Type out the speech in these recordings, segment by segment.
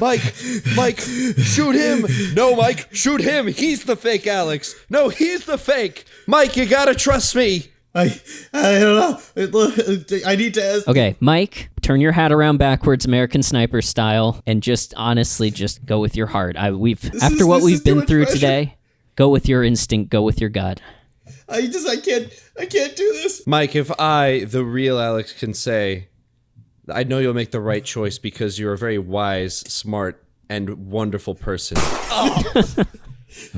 Mike, shoot him. No, Mike, shoot him. He's the fake Alex. No, he's the fake. Mike, you gotta trust me. I don't know. I need to ask. Okay, Mike, turn your hat around backwards, American Sniper style, and just honestly, just go with your heart. After what we've been through today, go with your instinct, go with your gut. I can't do this. Mike, if I, the real Alex, can say, I know you'll make the right choice because you're a very wise, smart, and wonderful person. Oh.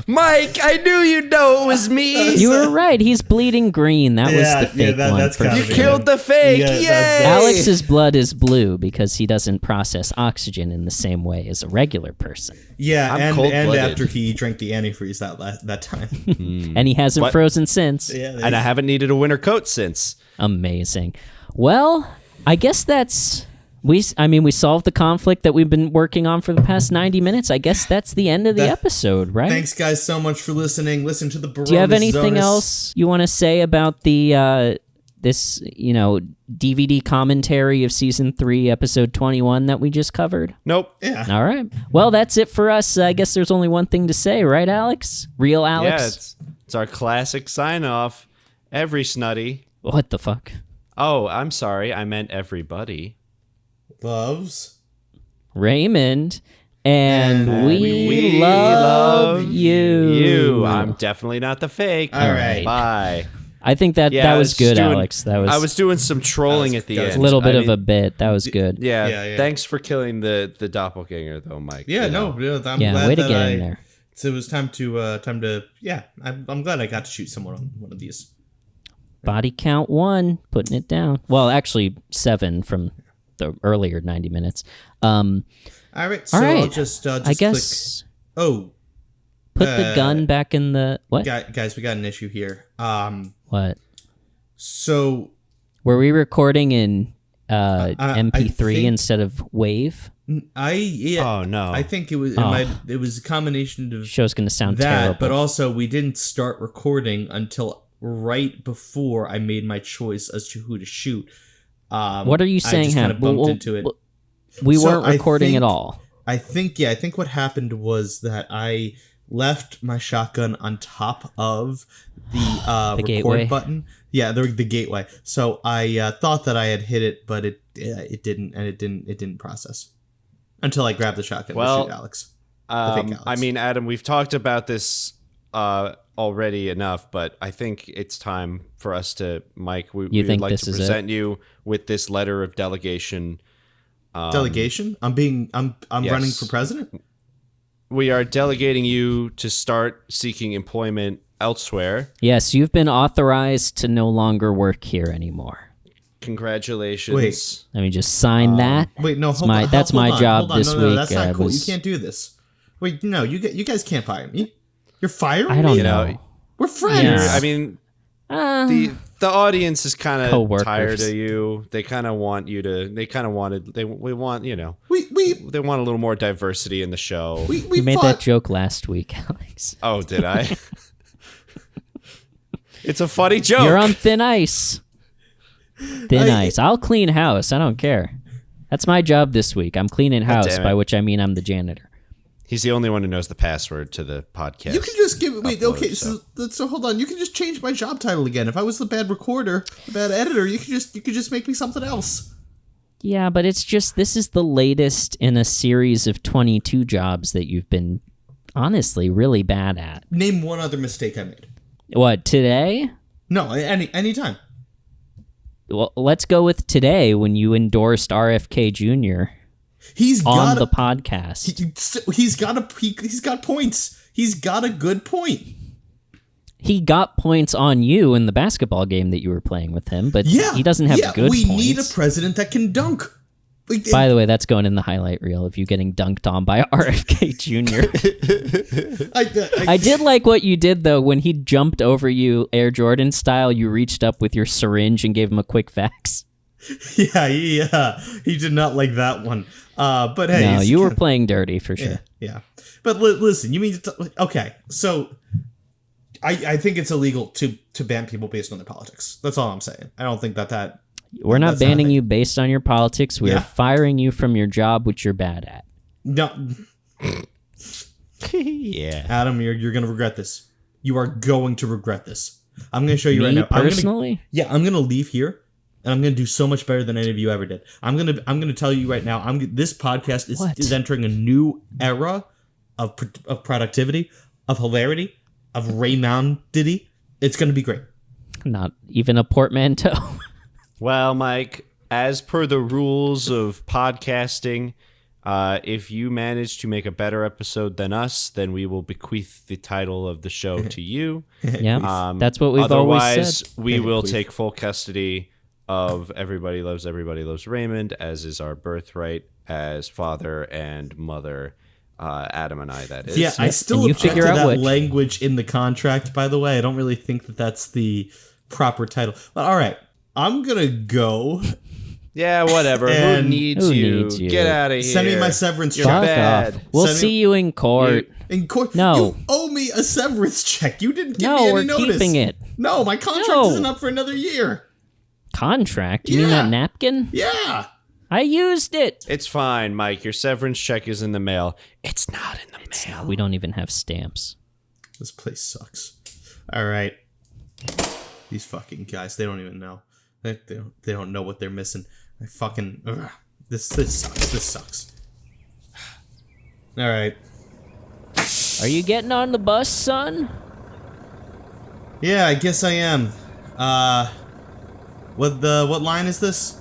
Mike, I knew you'd know it was me. You were right. He's bleeding green. That was the fake one. That's you killed the fake. Yay! Alex's blood is blue because he doesn't process oxygen in the same way as a regular person. Yeah, I'm and after he drank the antifreeze that time. And he hasn't frozen since. Yeah, and I haven't needed a winter coat since. Amazing. Well, I guess that's... We solved the conflict that we've been working on for the past 90 minutes. I guess that's the end of the episode, right? Thanks, guys, so much for listening. Listen to the Barone. Do you have anything else you want to say about the this DVD commentary of season 3, episode 21 that we just covered? Nope. Yeah. All right. Well, that's it for us. I guess there's only one thing to say, right, Alex? Real Alex? Yeah, it's our classic sign-off. Every snutty. What the fuck? Oh, I'm sorry. I meant everybody. Loves Raymond, and we love you. I'm definitely not the fake. All right. Bye. I think that was good, Alex. I was doing some trolling at the end. A little bit of a bit. That was good. Yeah. Thanks for killing the doppelganger, though, Mike. Yeah, I'm glad way to that get in there. So it was time to. Yeah, I'm glad I got to shoot someone on one of these. Body count 1, putting it down. Well, actually 7 from the earlier 90 minutes. All right, so I'll just I guess. Click. Oh, put the gun back in the what? Guys, we got an issue here. What? So were we recording in MP3 instead of WAV? Oh no! I think it was it was a combination of show's gonna sound that, terrible. but also we didn't start recording until right before I made my choice as to who to shoot. What are you saying? I just kind of bumped into it. We weren't recording at all. I think what happened was that I left my shotgun on top of the record gateway button. Yeah, the gateway. So I thought that I had hit it, but it didn't, and it didn't process until I grabbed the shotgun to shoot Alex. Alex. I mean, Adam, we've talked about this already enough, but I think it's time for us to, Mike, we would like to present you with this letter of delegation. Delegation? I'm yes. running for president? We are delegating you to start seeking employment elsewhere. Yes, you've been authorized to no longer work here anymore. Congratulations. Wait. Let me just sign that. Wait, no, that's my job this week. That's not cool. You can't do this. Wait, no, you guys can't fire me. You're firing me? I don't know. We're friends. Yeah. I mean, the audience is kind of tired of you. They kind of want you to. They kind of wanted. They want they want a little more diversity in the show. We made that joke last week, Alex. Oh, did I? It's a funny joke. You're on thin ice. Thin ice. I'll clean house. I don't care. That's my job this week. I'm cleaning house, by which I mean I'm the janitor. He's the only one who knows the password to the podcast. You can just give it. Wait, okay. So hold on. You can just change my job title again. If I was the bad recorder, the bad editor, you could just make me something else. Yeah, but it's just this is the latest in a series of 22 jobs that you've been honestly really bad at. Name one other mistake I made. What, today? No, any time. Well, let's go with today when you endorsed RFK Jr. He's on the podcast. He's got points. He's got a good point. He got points on you in the basketball game that you were playing with him, but he doesn't have good points. We need a president that can dunk. By the way, that's going in the highlight reel of you getting dunked on by RFK Jr. I did like what you did, though, when he jumped over you Air Jordan style, you reached up with your syringe and gave him a quick fax. Yeah, he did not like that one. But hey, no, you were playing dirty for sure. Yeah. But listen, you mean okay? So I think it's illegal to ban people based on their politics. That's all I'm saying. I don't think that. We're not banning you based on your politics. We are firing you from your job, which you're bad at. No. Yeah. Adam, you're going to regret this. You are going to regret this. I'm going to show you right now. Personally? I'm going to leave here, and I'm going to do so much better than any of you ever did. I'm going to tell you right now, this podcast is entering a new era of productivity, of hilarity, of Raymondity. It's going to be great. Not even a portmanteau. Well, Mike, as per the rules of podcasting, if you manage to make a better episode than us, then we will bequeath the title of the show to you. Yeah, that's what we've always said. Otherwise, we will take full custody of Everybody Loves Raymond, as is our birthright as father and mother. Adam and I, that is. Yeah, I still object to that language in the contract, by the way. I don't really think that that's the proper title. But all right, I'm going to go. Yeah, whatever. Who needs you? Get out of here. Send me my severance check. Fuck off. We'll see you in court. In court? No. You owe me a severance check. You didn't give me any notice. No, we're keeping it. No, my contract isn't up for another year. Contract? You mean that napkin? Yeah. I used it. It's fine, Mike. Your severance check is in the mail. It's not in the mail. We don't even have stamps. This place sucks. All right. These fucking guys, they don't even know. They don't know what they're missing. I fucking... This sucks. This sucks. All right. Are you getting on the bus, son? Yeah, I guess I am. What line is this?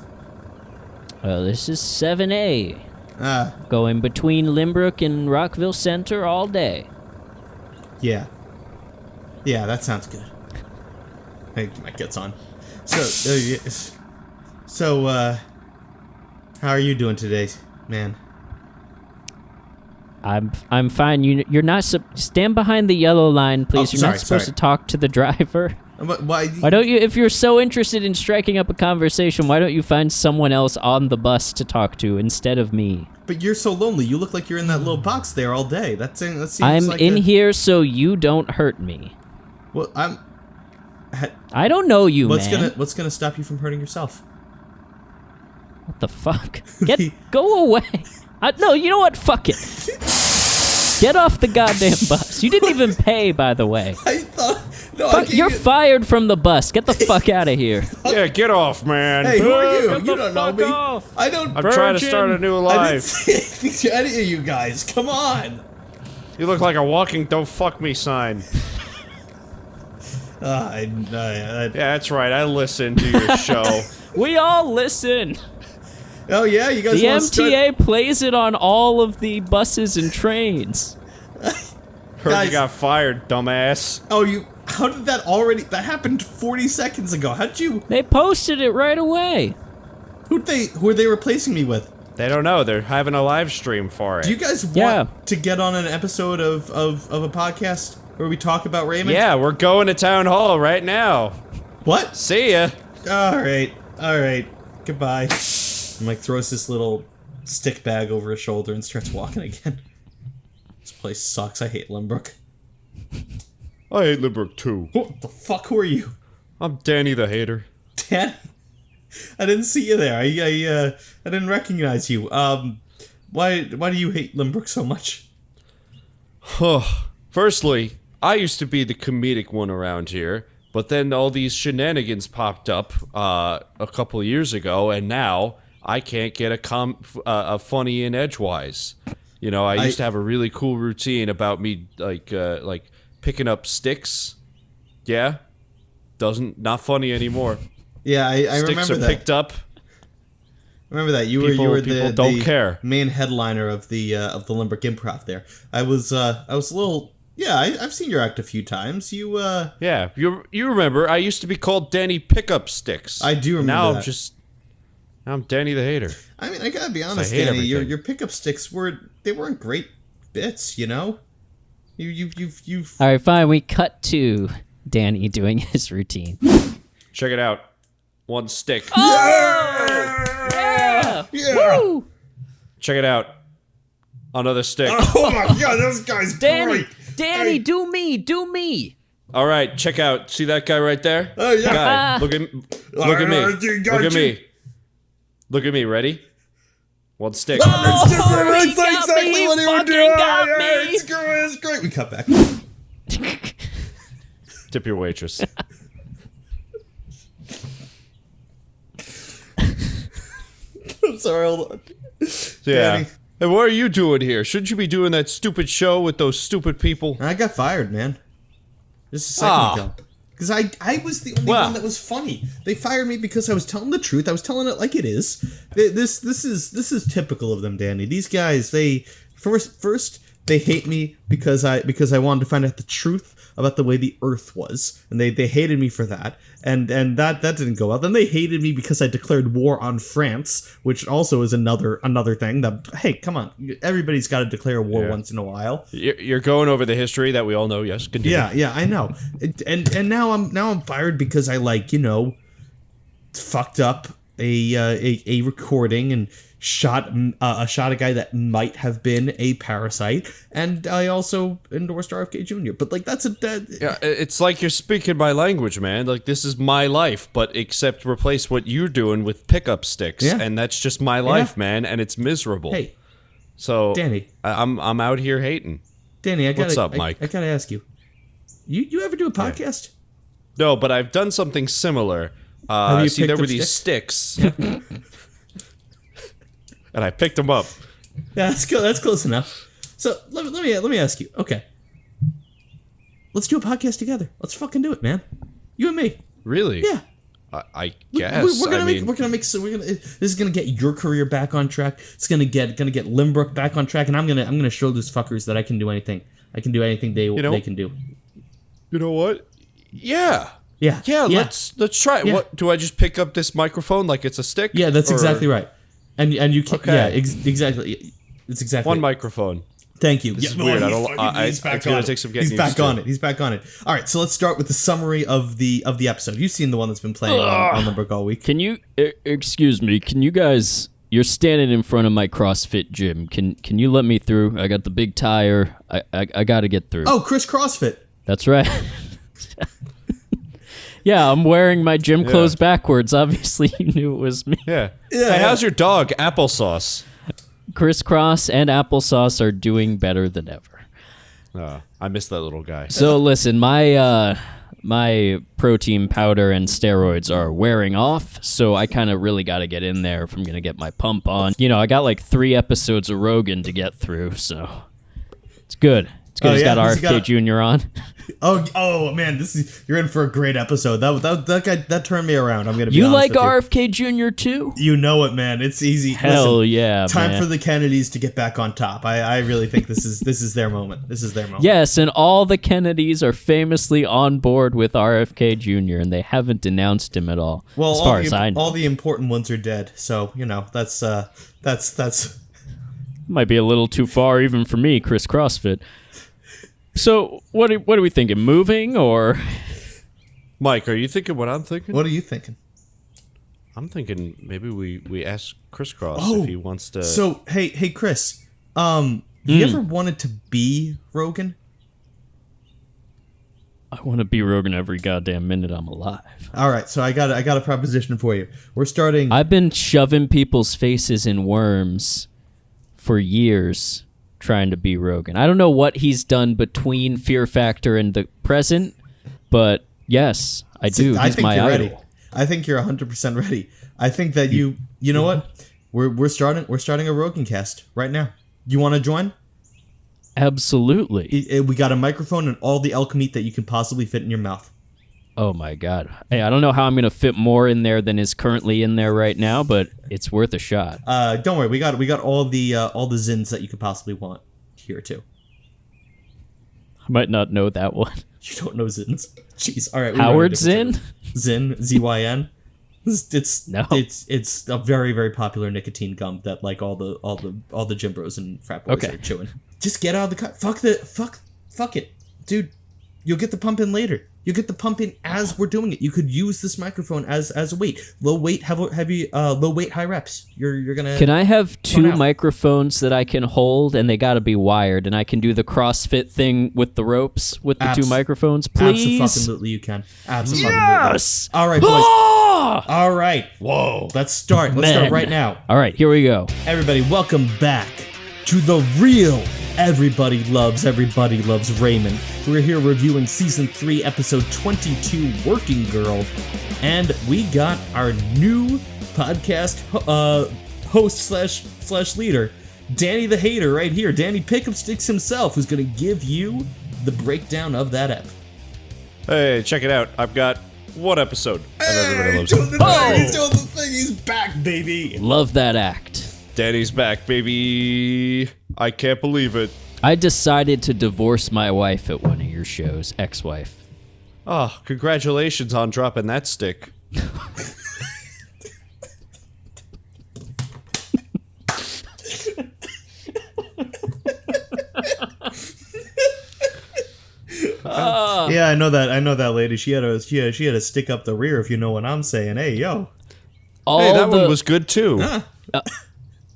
Well, this is 7A. Going between Limbrook and Rockville Center all day. Yeah. Yeah, that sounds good. Hey, Mike gets on. So, how are you doing today, man? I'm fine. You're not stand behind the yellow line, please. You're not supposed to talk to the driver. Why don't you? If you're so interested in striking up a conversation, why don't you find someone else on the bus to talk to instead of me? But you're so lonely. You look like you're in that little box there all day. That seems I'm like in here so you don't hurt me. Well, I don't know you, man. What's gonna stop you from hurting yourself? What the fuck? Go away. No, you know what? Fuck it. Get off the goddamn bus. You didn't even pay, by the way. I thought... You're fired from the bus. Get the fuck out of here. Yeah, get off, man. Hey, who are you? You don't know me. Off. I don't... I'm trying to start a new life. I didn't say anything to any of you guys. Come on. You look like a walking "don't fuck me" sign. Yeah, that's right. I listen to your show. We all listen. Oh, yeah? You guys The MTA plays it on all of the buses and trains. Heard you got fired, dumbass. Oh, how did that already... That happened 40 seconds ago. How'd you... They posted it right away. Who are they replacing me with? They don't know. They're having a live stream for it. Do you guys want to get on an episode of a podcast where we talk about Raymond? Yeah, we're going to town hall right now. What? See ya. All right. Goodbye. Mike throws this little stick bag over his shoulder and starts walking again. This place sucks. I hate Limbrook. I hate Limbrook too. What the fuck? Who are you? I'm Danny the Hater. Danny? I didn't see you there. I didn't recognize you. Why do you hate Limbrook so much? Firstly, I used to be the comedic one around here, but then all these shenanigans popped up a couple years ago, and now I can't get a funny in edgewise. You know, I used to have a really cool routine about me like picking up sticks. Yeah, not funny anymore. Yeah, I remember that. Sticks are picked up. Remember that you were the main headliner of the Limbrook Improv there. I was a little. Yeah, I've seen your act a few times. You remember I used to be called Danny Pickup Sticks. I do remember. Now I'm Danny the Hater. I mean, I gotta be honest, Danny. Your pickup sticks weren't great bits, you know. You've. All right, fine. We cut to Danny doing his routine. Check it out. One stick. Oh! Yeah! Woo! Check it out. Another stick. Oh my god, this guy's great. Danny, do me. All right, check out. See that guy right there? Oh yeah. Guy, look at me. Look at me. Look at me. Ready? One stick. That's different. Oh, That's he got exactly me. what he would Fucking do. got Yeah, me. it's great. We cut back. Tip your waitress. I'm sorry, hold on. Yeah. Danny. Hey, what are you doing here? Shouldn't you be doing that stupid show with those stupid people? I got fired, man. Just a second ago. Because I was the only one that was funny. They fired me because I was telling the truth. I was telling it like it is. This is typical of them, Danny. These guys, they first they hate me because I wanted to find out the truth about the way the Earth was, and they hated me for that, and that didn't go well. Then they hated me because I declared war on France, which also is another thing. That, hey, come on, everybody's got to declare war once in a while. You're going over the history that we all know. Yes, continue. Yeah, I know. And now I'm fired because I fucked up a recording and shot a guy that might have been a parasite, and I also endorsed RFK Jr. But Yeah, it's like you're speaking my language, man. Like, this is my life, but except replace what you're doing with pickup sticks, and that's just my life, man, and it's miserable. Hey, so Danny, I'm out here hating. Danny, what's up, Mike? I gotta ask you, you ever do a podcast? No, but I've done something similar. Have you See, there picked were up these sticks. And I picked them up. Yeah, that's close enough. So let me ask you. Okay, let's do a podcast together. Let's fucking do it, man. You and me. Really? Yeah. I guess. We're gonna make. This is gonna get your career back on track. It's gonna get Limbrook back on track, and I'm gonna show those fuckers that I can do anything. I can do anything they can do. You know what? Yeah. Yeah. Let's try it. Yeah. What do I just pick up this microphone like it's a stick? Yeah, that's exactly right. And you can exactly. It's exactly one microphone. Thank you. This is weird. He's back on it. He's back on it. He's back on it. All right, so let's start with the summary of the episode. You've seen the one that's been playing on Limburg all week. Can you excuse me? Can you guys? You're standing in front of my CrossFit gym. Can you let me through? I got the big tire. I got to get through. Oh, Chris CrossFit. That's right. Yeah, I'm wearing my gym clothes backwards. Obviously, you knew it was me. Yeah. Hey, how's your dog, Applesauce? Crisscross and Applesauce are doing better than ever. I miss that little guy. So listen, my protein powder and steroids are wearing off, so I kind of really got to get in there if I'm going to get my pump on. You know, I got like 3 episodes of Rogan to get through, so it's good. It's good. He's got RFK Jr. on. Oh man, you're in for a great episode. That guy that turned me around. I'm gonna be honest like with RFK Jr. too? You know it, man. It's easy. Hell Listen, yeah, time man. for the Kennedys to get back on top. I really think this is their moment. This is their moment. Yes, and all the Kennedys are famously on board with RFK Jr. and they haven't denounced him at all. Well, as far as I know, all the important ones are dead. So that's might be a little too far even for me, Chris CrossFit. So what are we thinking? Moving or? Mike, are you thinking what I'm thinking? What are you thinking? I'm thinking maybe we ask Crisscross if he wants to. So hey Chris, you ever wanted to be Rogan? I want to be Rogan every goddamn minute I'm alive. All right, so I got a proposition for you. We're starting. I've been shoving people's faces in worms for years trying to be Rogan. I don't know what he's done between Fear Factor and the present, but yes, I do. He's my idol. Ready. I think you're 100% ready. I think that you know what? We're starting a Rogan cast right now. You want to join? Absolutely. We got a microphone and all the elk meat that you can possibly fit in your mouth. Oh my god. Hey, I don't know how I'm going to fit more in there than is currently in there right now, but it's worth a shot. Don't worry. We got all the zins that you could possibly want here too. I might not know that one. You don't know zins. Jeez. All right. Howard Zinn? Zinn, ZYN. No. It's a very, very popular nicotine gum that like all the gym bros and frat boys are chewing. Just get out of the car. Fuck it. Dude, you'll get the pump in later. You get the pump in as we're doing it. You could use this microphone as a weight. Low weight, heavy, low weight, high reps. You're gonna. Can I have 2 microphones that I can hold, and they got to be wired, and I can do the CrossFit thing with the ropes with the 2 microphones, please? Absolutely, you can. Absolutely. Yes. All right, boys. All right. Whoa. Let's start. Let's start right now. All right, here we go. Everybody, welcome back to the real Everybody Loves Raymond. We're here reviewing Season 3, Episode 22, Working Girl. And we got our new podcast host slash leader, Danny the Hater, right here. Danny Pickup Sticks himself, who's going to give you the breakdown of that ep. Hey, check it out. I've got one episode of Everybody Loves He's Raymond. doing the thing. He's back, baby. Love that act. Danny's back, baby. I can't believe it. I decided to divorce my wife at one of your shows, ex-wife. Oh, congratulations on dropping that stick. Yeah, I know that lady. She had a stick up the rear, if you know what I'm saying. Hey, yo. Hey, that one was good too.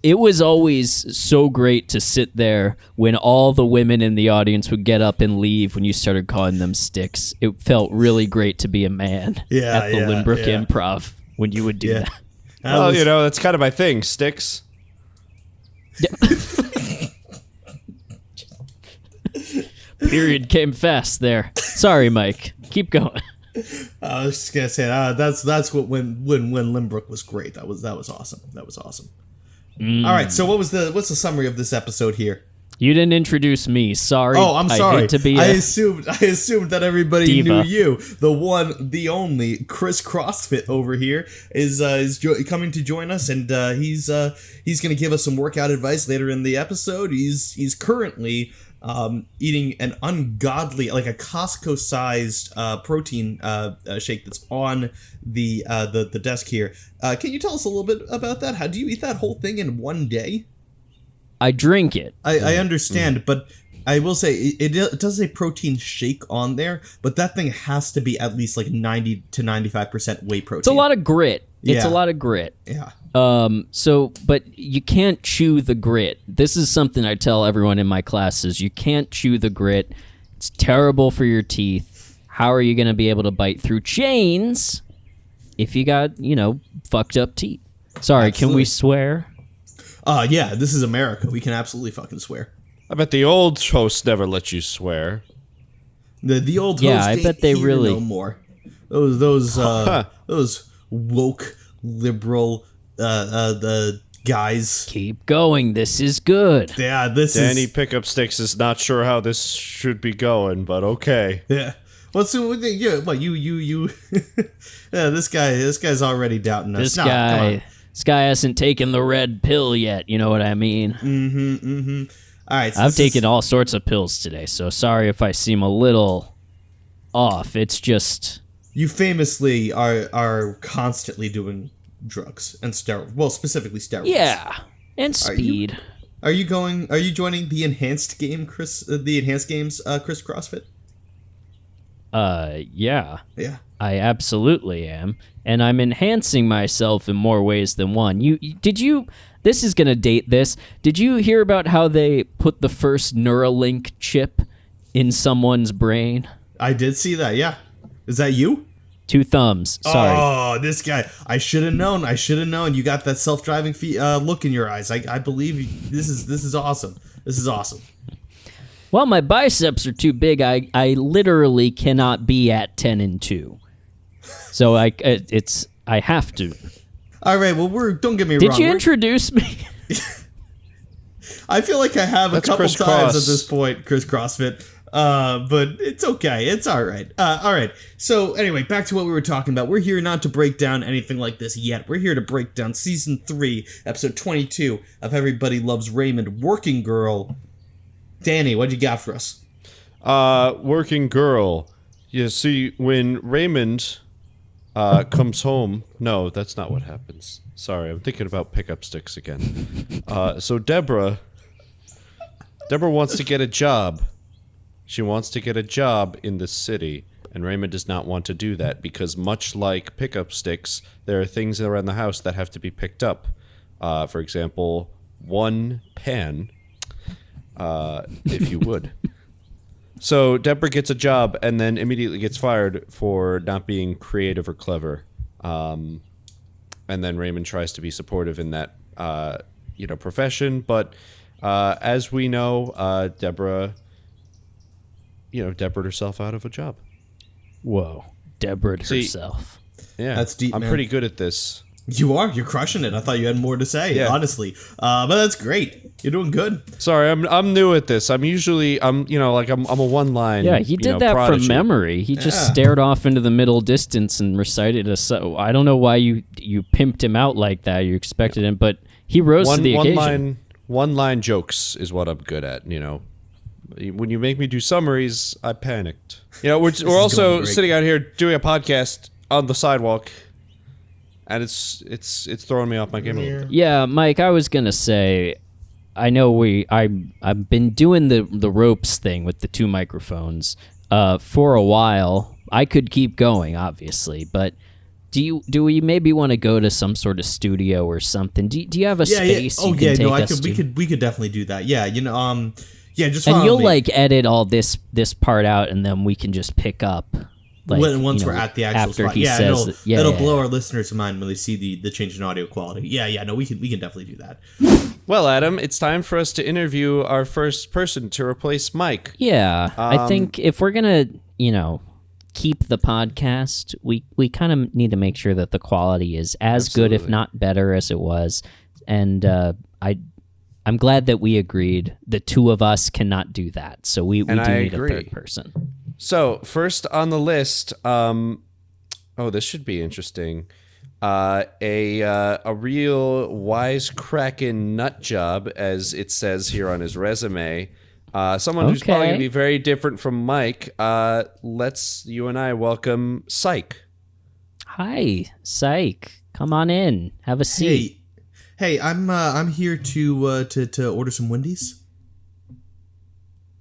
It was always so great to sit there when all the women in the audience would get up and leave when you started calling them sticks. It felt really great to be a man at the Lynbrook Improv when you would do that. Well, you know, that's kind of my thing, sticks. Period came fast there. Sorry, Mike. Keep going. I was just gonna say that's what when Lynbrook was great. That was awesome. That was awesome. All right, so what's the summary of this episode here? You didn't introduce me. Sorry. Oh, I'm sorry. I hate to be I assumed that everybody diva. knew you. The one, the only Chris CrossFit over here is coming to join us, and he's going to give us some workout advice later in the episode. He's currently eating an ungodly, like a Costco-sized protein shake that's on the desk here. Can you tell us a little bit about that? How do you eat that whole thing in one day? I drink it. I understand, but I will say it does say protein shake on there, but that thing has to be at least like 90 to 95% whey protein. It's a lot of grit. It's Yeah. a lot of grit. Yeah. But you can't chew the grit. This is something I tell everyone in my classes. You can't chew the grit. It's terrible for your teeth. How are you going to be able to bite through chains if you got, fucked up teeth? Sorry, Absolutely. Can we swear? Yeah, this is America. We can absolutely fucking swear. I bet the old host never let you swear. The old Yeah, host I ain't bet they here really- no more. Those woke liberal the guys. Keep going. This is good. Yeah, Danny Pickup Sticks is not sure how this should be going, but okay. Yeah. What's yeah? What you? Yeah, this guy's already doubting us. This guy hasn't taken the red pill yet. You know what I mean? All right. So I've taken all sorts of pills today, so sorry if I seem a little off. It's just You famously are constantly doing drugs and steroids. Well, specifically steroids. yeah, and speed. Are you joining the enhanced game, Chris? The enhanced games, Chris CrossFit. Yeah. Yeah. I absolutely am, and I'm enhancing myself in more ways than one. This is gonna date this. Did you hear about how they put the first Neuralink chip in someone's brain? I did see that. Yeah. Is that you? 2 thumbs. Sorry. Oh, this guy. I should have known. You got that self-driving look in your eyes. I believe you. This is awesome. This is awesome. Well, my biceps are too big. I literally cannot be at 10 and 2. So I have to. All right. Well, don't get me wrong. Did you introduce me? I feel like I have That's a couple Chris times Cross. at this point, Chris CrossFit. But it's okay. It's all right. All right. So anyway, back to what we were talking about. We're here not to break down anything like this yet. We're here to break down Season 3, Episode 22 of Everybody Loves Raymond, Working Girl. Danny, what you got for us? Working girl. You see, when Raymond comes home... No, that's not what happens. Sorry, I'm thinking about pickup sticks again. So Deborah wants to get a job. She wants to get a job in the city, and Raymond does not want to do that because much like pickup sticks, there are things around the house that have to be picked up. For example, one pan, if you would. So Deborah gets a job and then immediately gets fired for not being creative or clever. and then Raymond tries to be supportive in that profession. But as we know, Deborah herself out of a job. Whoa, Deborah herself. Yeah, that's deep. I'm man. pretty good at this. You're crushing it. I thought you had more to say, honestly. But that's great. You're doing good. Sorry, I'm new at this. I'm a one line. Yeah, he did that prodigy. from memory. He just stared off into the middle distance and recited I don't know why you pimped him out like that. You expected him, but he rose to the occasion. One line jokes is what I'm good at. When you make me do summaries, I panicked. We're also sitting out here doing a podcast on the sidewalk. And it's throwing me off my game a little bit. Yeah, Mike, I was gonna say, I know I've been doing the ropes thing with the 2 microphones for a while. I could keep going, obviously, but do we maybe want to go to some sort of studio or something? Do you have a space? Yeah. Oh, you can take us we could definitely do that. Yeah, just and you'll edit all this part out, and then we can just pick up. Once we're at the actual after spot. he says it'll blow our listeners' mind when they see the change in audio quality. We can definitely do that. Well, Adam, it's time for us to interview our first person to replace Mike. Yeah, I think if we're gonna, keep the podcast, we kind of need to make sure that the quality is as good, if not better, as it was. And I'm glad that we agreed. The 2 of us cannot do that, so we do need a third person. So, first on the list, this should be interesting. A real wisecracking nut job, as it says here on his resume. Someone who's probably going to be very different from Mike. Let's you and I welcome Psych. Hi, Psych. Come on in. Have a seat. Hey, I'm here to order some Wendy's.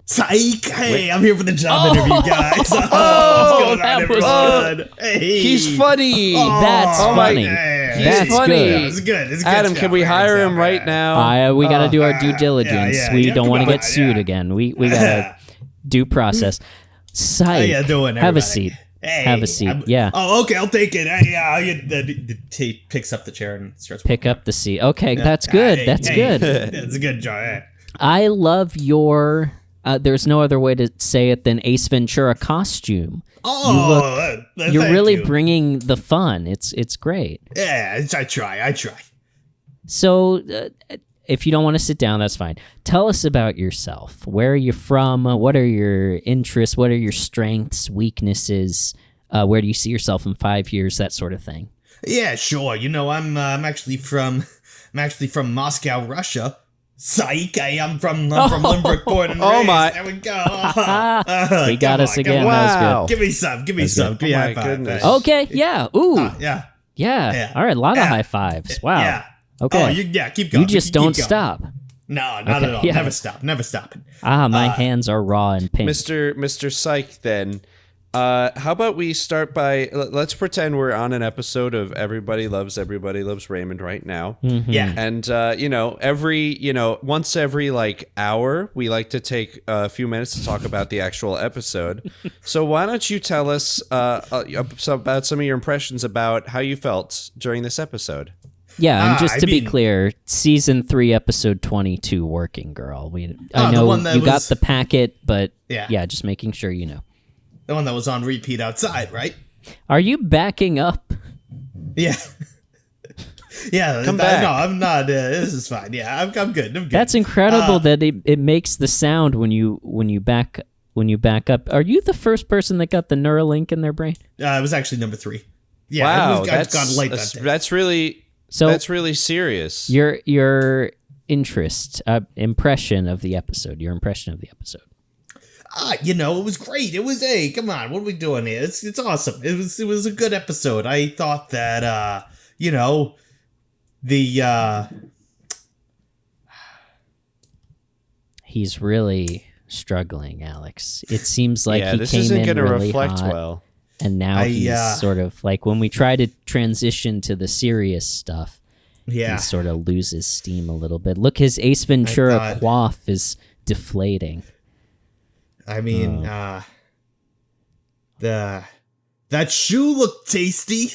Psych! Hey, I'm here for the job interview, guys. What's going on, everyone? Hey. He's funny. That's funny. He's funny. Good. It's good. Adam, can we hire him right now? We got to do our due diligence. We don't want to get sued again. We got to due process. Psych. How you doing, have a seat. Hey, have a seat. Yeah. Oh, okay. I'll take it. He picks up the chair and starts. Pick up the seat. Okay, that's good. That's good. That's a good job. I love your. There's no other way to say it than Ace Ventura costume. You're really bringing the fun. It's great. Yeah, I try. So, if you don't want to sit down, that's fine. Tell us about yourself. Where are you from? What are your interests? What are your strengths, weaknesses? Where do you see yourself in 5 years? That sort of thing. Yeah, sure. I'm actually from Moscow, Russia. Psych! I'm from Limerick, born and raised. Oh my! There we go. We got us again. Wow. That was good. Give me some. Oh my goodness. Okay. Yeah. Ooh. Yeah. All right. A lot of high fives. Wow. Yeah. Okay. Keep going. You just don't stop. No, not at all. Yeah. Never stopping. My hands are raw and pink. Mr. Psych, then. How about we start by let's pretend we're on an episode of Everybody Loves Raymond right now. Mm-hmm. Yeah. And once every hour we like to take a few minutes to talk about the actual episode. So why don't you tell us about some of your impressions about how you felt during this episode? Yeah, and just to be clear, season 3, episode 22, Working Girl. I know you got the packet, but just making sure you know. The one that was on repeat outside, right? Are you backing up? Yeah. Yeah. Come back. No, I'm not. This is fine. Yeah, I'm good. I'm good. That's incredible that it makes the sound when you back up. Are you the first person that got the Neuralink in their brain? It was actually number 3. Yeah, wow, that's late that day. That's really serious. Your impression of the episode. It was great. It was come on, what are we doing here? It's awesome. It was a good episode. I thought that he's really struggling, Alex. It seems like he this came isn't in gonna really reflect hot, well. and now he's sort of like when we try to transition to the serious stuff. Yeah, he sort of loses steam a little bit. Look, his Ace Ventura coif is deflating. I mean, that shoe looked tasty.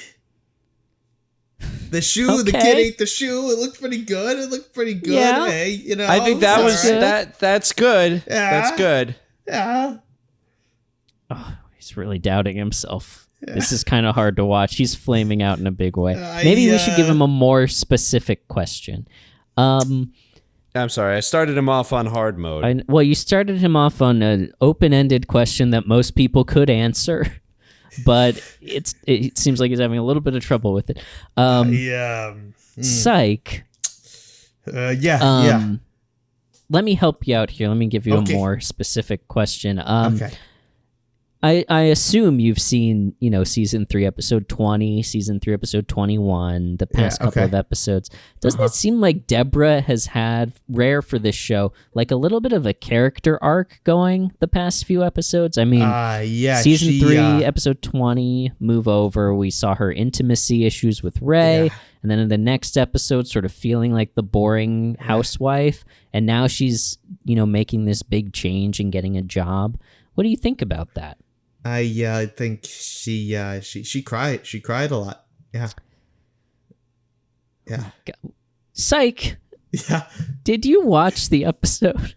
The shoe, the kid ate the shoe. It looked pretty good. Yeah. Hey, you know. I think that was good. that's good. Yeah. That's good. Yeah. Oh, he's really doubting himself. Yeah. This is kind of hard to watch. He's flaming out in a big way. Maybe we should give him a more specific question. I'm sorry. I started him off on hard mode. Well, you started him off on an open-ended question that most people could answer, but it seems like he's having a little bit of trouble with it. Psych. Yeah. Let me help you out here. Let me give you a more specific question. I assume you've seen, season 3, episode 20, season 3, episode 21, the past couple of episodes. Doesn't it seem like Deborah has had, rare for this show, like a little bit of a character arc going the past few episodes? I mean, season 3, episode 20, Move Over, we saw her intimacy issues with Ray, and then in the next episode, sort of feeling like the boring housewife, and now she's, making this big change and getting a job. What do you think about that? I think she cried. She cried a lot. Yeah. Psych. Yeah. Did you watch the episode?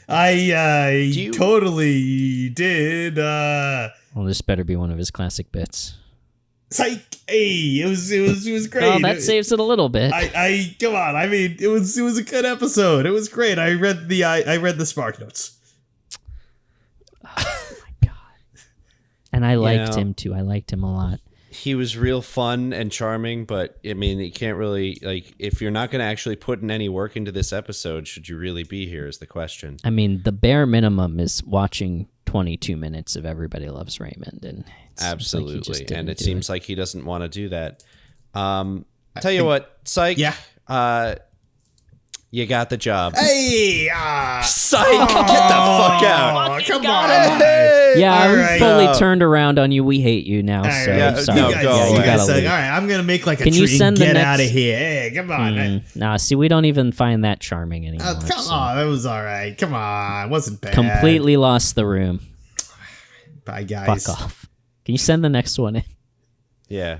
I totally did. Well, this better be one of his classic bits. Psych. Hey, it was great. Oh, that saves it a little bit. I come on. I mean, it was a good episode. It was great. I read the Spark Notes. And I liked him too. I liked him a lot. He was real fun and charming, but I mean, you can't really, if you're not going to actually put in any work into this episode, should you really be here is the question. I mean, the bare minimum is watching 22 minutes of Everybody Loves Raymond. And absolutely. And it seems like he doesn't want to do that. Tell you what, Psych. Yeah. You got the job. Hey! Psych! Get the fuck out! Come on! Hey! Yeah, I'm fully turned around on you. We hate you now. So sorry. No, go away. You gotta leave. All right, I'm gonna make like a Can you tree send and get the out of next- here. Hey, come on! Nah, see, we don't even find that charming anymore. Come on, that was all right. Come on, it wasn't bad. Completely lost the room. Bye, guys. Fuck off. Can you send the next one in? Yeah.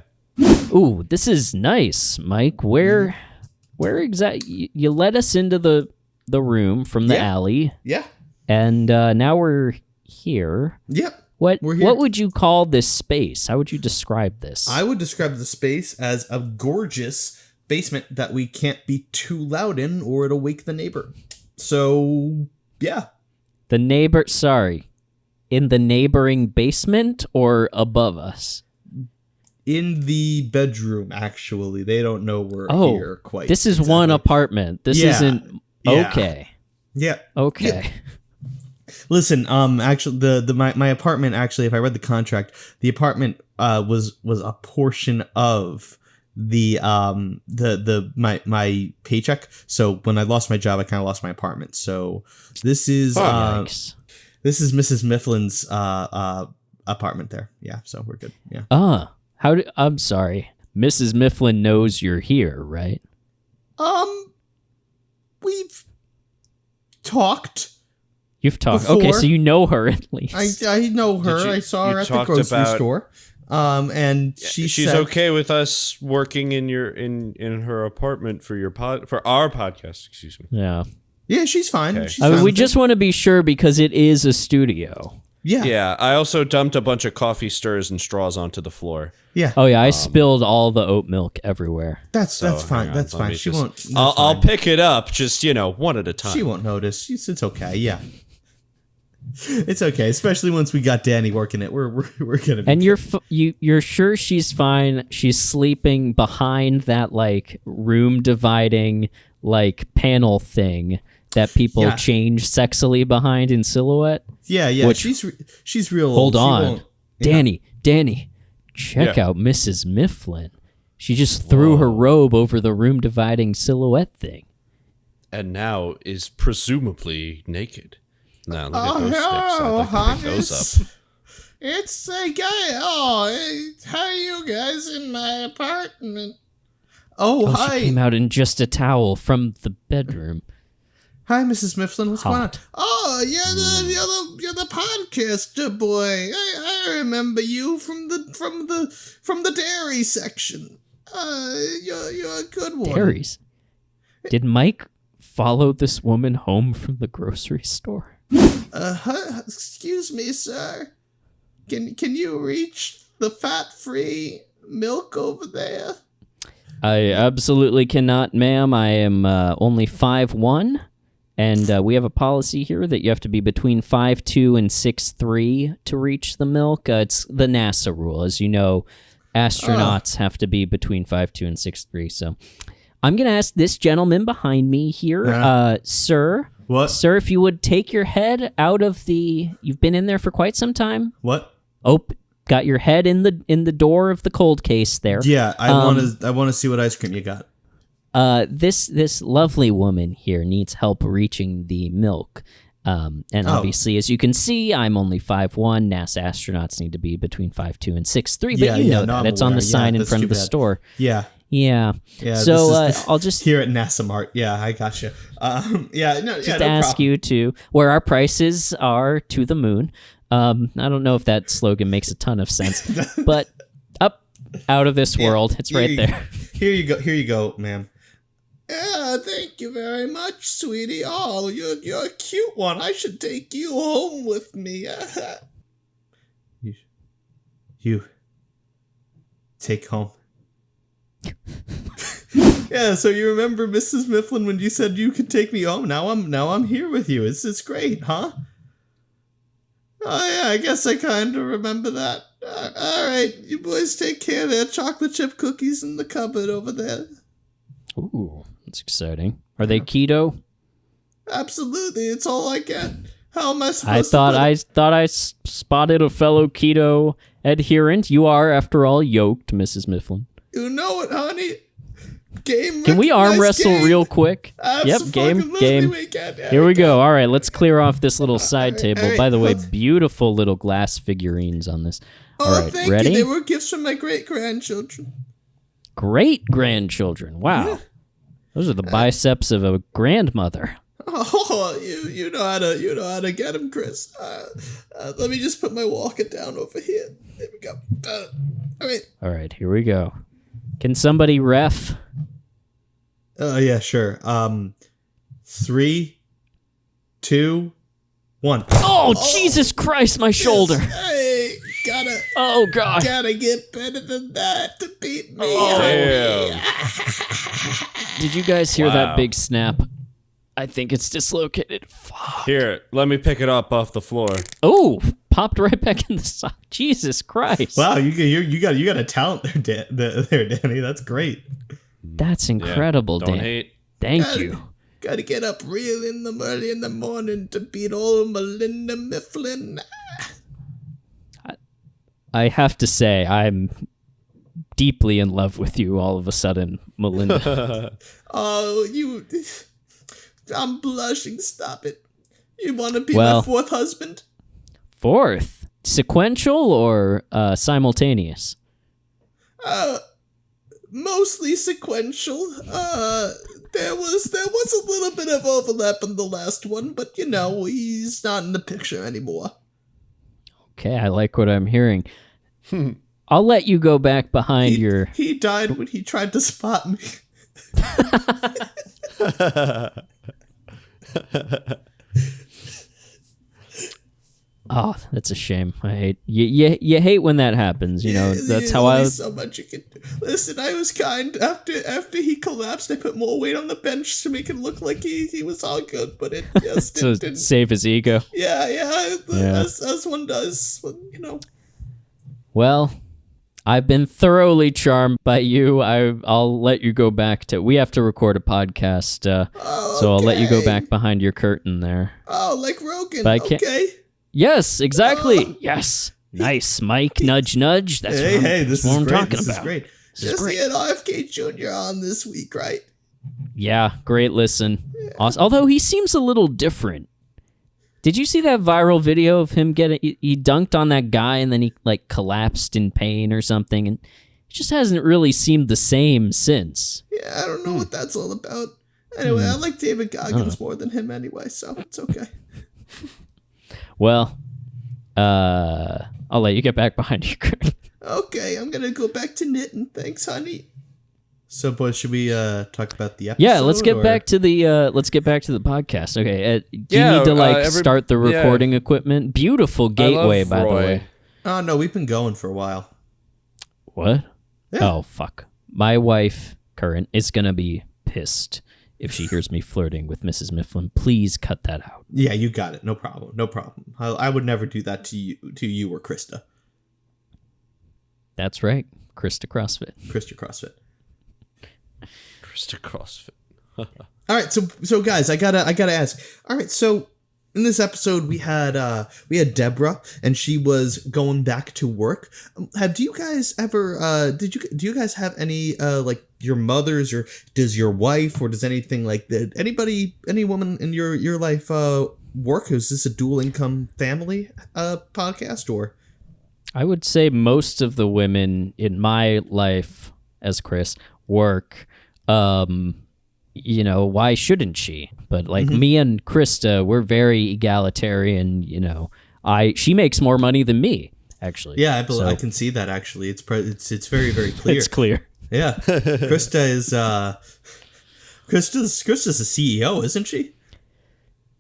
Ooh, this is nice, Mike. Where exactly? You led us into the room from the alley. Yeah. And now we're here. Yep. What We're here. What would you call this space? How would you describe this? I would describe the space as a gorgeous basement that we can't be too loud in or it'll wake the neighbor. So, yeah. The neighbor, sorry. In the neighboring basement or above us? In the bedroom, actually. They don't know we're here quite. This is one apartment. This isn't... Okay. Yeah. Okay. Yeah. Listen, actually, my apartment, actually, if I read the contract, the apartment was a portion of my paycheck. So when I lost my job, I kind of lost my apartment. So this is Mrs. Mifflin's apartment there. Yeah, so we're good. Yeah. I'm sorry. Mrs. Mifflin knows you're here, right? We've talked. You've talked. Before. Okay, so you know her at least. I know her. I saw her at the grocery store. And she's okay with us working in her apartment for our podcast. Excuse me. Yeah. Yeah, she's fine. Okay. She's I mean, fine we with just want to be sure because it is a studio. Yeah. Yeah. I also dumped a bunch of coffee stirs and straws onto the floor. Yeah. Oh yeah, I spilled all the oat milk everywhere. That's fine. That's fine. She won't. I'll pick it up, just one at a time. She won't notice. It's okay. Yeah. It's okay, especially once we got Danny working it. We're gonna. Be and you're sure she's fine? She's sleeping behind that room dividing panel thing that people change sexily behind in silhouette. Yeah. She's real Hold old. on, Danny. Check out Mrs. Mifflin. She just threw her robe over the room dividing silhouette thing, and now is presumably naked. Now look at those sticks. I'd like to pick those up. It's a guy. How are you guys in my apartment? Hi. She came out in just a towel from the bedroom. Hi, Mrs. Mifflin. What's going on? Hot. You're the podcaster boy. I remember you from the dairy section. You're a good one. Dairies. Did Mike follow this woman home from the grocery store? Excuse me, sir. Can you reach the fat-free milk over there? I absolutely cannot, ma'am. I am only 5'1", and we have a policy here that you have to be between 5'2" and 6'3" to reach the milk. It's the NASA rule. As you know, astronauts have to be between 5'2" and 6'3". So I'm going to ask this gentleman behind me here, sir. What? Sir, if you would take your head out of the... You've been in there for quite some time. What? Oh, got your head in the door of the cold case there. Yeah, I want to see what ice cream you got. This lovely woman here needs help reaching the milk. Obviously, as you can see, I'm only 5'1". NASA astronauts need to be between 5'2" and 6'3", but you know that. It's on the sign in front of the store. Yeah. Yeah. So I'll just here at NASA Mart. Yeah, I gotcha. Ask you to where our prices are to the moon. I don't know if that slogan makes a ton of sense, but up out of this world, it's right there. Here you go, ma'am. Yeah, thank you very much, sweetie. Oh, you're a cute one. I should take you home with me. You take home. Yeah, so you remember Mrs. Mifflin when you said you could take me home? Now I'm here with you. It's great, huh? Oh yeah, I guess I kind of remember that. All right, you boys take care. There are chocolate chip cookies in the cupboard over there. Ooh, that's exciting. Are they keto? Absolutely, it's all I get. How am I supposed I thought I spotted a fellow keto adherent. You are, after all, yoked, Mrs. Mifflin. You know it, honey. Game. Can we arm wrestle game. Real quick? Yep, game. Here we go. All right, let's clear off this little side table. Right, by the way, beautiful little glass figurines on this. All right, thank ready? You. They were gifts from my great-grandchildren. Great-grandchildren. Wow. Yeah. Those are the biceps of a grandmother. Oh, you know how to get them, Chris. Let me just put my walker down over here. There we go. All right, here we go. Can somebody ref? Yeah, sure. 3, 2, 1. Oh, Jesus Christ, my shoulder. Hey, gotta. Oh, God. Gotta get better than that to beat me. Oh, damn. Did you guys hear that big snap? I think it's dislocated. Fuck. Here, let me pick it up off the floor. Oh, popped right back in the side. Jesus Christ! Wow, you got a talent there, Danny. That's great. That's incredible, Don't Dan. hate. Thank you. Gotta get up real early in the morning to beat old Melinda Mifflin. I have to say, I'm deeply in love with you. All of a sudden, Melinda. Oh, you. I'm blushing. Stop it. You want to be my fourth husband? Fourth? Sequential or simultaneous? Mostly sequential. There was a little bit of overlap in the last one, but he's not in the picture anymore. Okay, I like what I'm hearing. I'll let you go back behind your... He died when he tried to spot me. Oh, that's a shame. I hate you hate when that happens. That's how I. So much you can do. Listen, I was kind. After he collapsed, I put more weight on the bench to make it look like he was all good, but it just didn't save his ego. Yeah. As one does, Well, I've been thoroughly charmed by you. I'll let you go back to... We have to record a podcast, so I'll let you go back behind your curtain there. Oh, like Rogan, but I can't... Okay. Yes, exactly. Yes. Nice, Mike. Nudge, nudge. That's this what I'm great. talking this about. Is great. This is great. Had RFK Jr. on this week, right? Yeah, great listen. Awesome. Although he seems a little different. Did you see that viral video of him he dunked on that guy and then he collapsed in pain or something, and it just hasn't really seemed the same since. Yeah, I don't know what that's all about. Anyway, I like David Goggins more than him anyway, so it's okay. Well, I'll let you get back behind your curtain. Okay, I'm gonna go back to knitting. Thanks, honey. So, boys, should we talk about the episode? Yeah, let's get back to the podcast. Okay, do you need to start the recording equipment? Beautiful gateway, by the way. Oh no, we've been going for a while. What? Yeah. Oh fuck! My wife, Current, is gonna be pissed if she hears me flirting with Mrs. Mifflin. Please cut that out. Yeah, you got it. No problem. No problem. I would never do that to you or Krista. That's right, Krista CrossFit. Krista CrossFit. Krista CrossFit. All right, so guys, I gotta ask. All right, so in this episode we had Deborah, and she was going back to work. Do you guys ever do you guys have any like your mothers, or does your wife, or does anything like that, any woman in your life work? Is this a dual income family podcast? Or I would say most of the women in my life as Chris work. Why shouldn't she? But like me and Krista, we're very egalitarian. She makes more money than me, actually. Yeah, I can see that. Actually, it's very, very clear. It's clear. Yeah, Krista's a CEO, isn't she?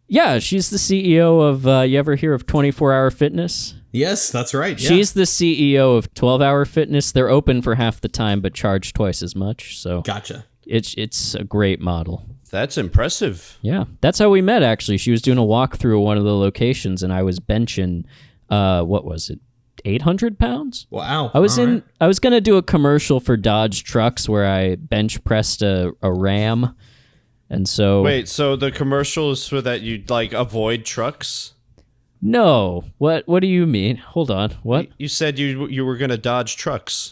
Yeah, she's the CEO of. You ever hear of 24-Hour Fitness? Yes, that's right. Yeah. She's the CEO of 12-Hour Fitness. They're open for half the time, but charge twice as much. So gotcha. It's a great model. That's impressive. Yeah, that's how we met, actually. She was doing a walkthrough of one of the locations, and I was benching, what was it, 800 pounds? Wow. I was going to do a commercial for Dodge trucks where I bench pressed a Ram, and so... Wait, so the commercial is so that you, like, avoid trucks? No. What do you mean? Hold on. What? You said you were going to dodge trucks.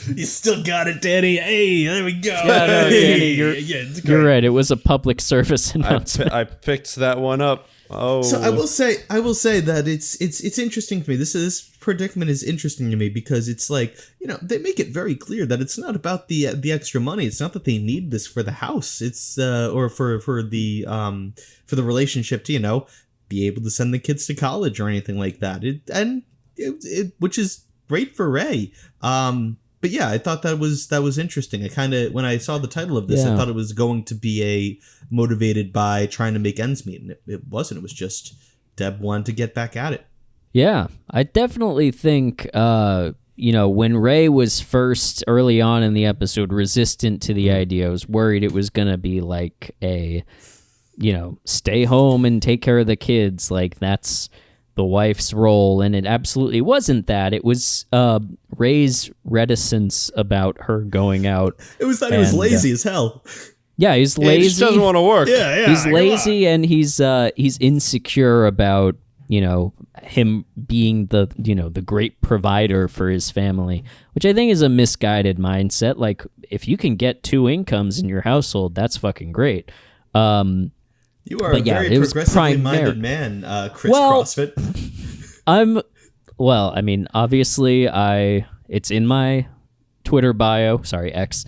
You still got it, Danny. Hey, there we go. Yeah, no, Danny, you're right. It was a public service announcement. I picked that one up. Oh. So I will say that it's interesting to me. This predicament is interesting to me because it's like, they make it very clear that it's not about the extra money. It's not that they need this for the house. It's or for the relationship to be able to send the kids to college or anything like that. Which is great for Ray. But yeah, I thought that was interesting. I kind of, when I saw the title of this, I thought it was going to be motivated by trying to make ends meet, and it wasn't. It was just Deb wanted to get back at it. Yeah, I definitely think, when Ray was first early on in the episode resistant to the idea, I was worried it was going to be like a, stay home and take care of the kids. Like that's the wife's role, and it absolutely wasn't that. It was Ray's reticence about her going out. It was that he was lazy as hell. Yeah, he's lazy. He just doesn't want to work. Yeah. He's lazy, and he's insecure about him being the great provider for his family, which I think is a misguided mindset. Like if you can get 2 incomes in your household, that's fucking great. You are a very progressively minded man, Chris CrossFit. Obviously, it's in my Twitter bio. Sorry, X.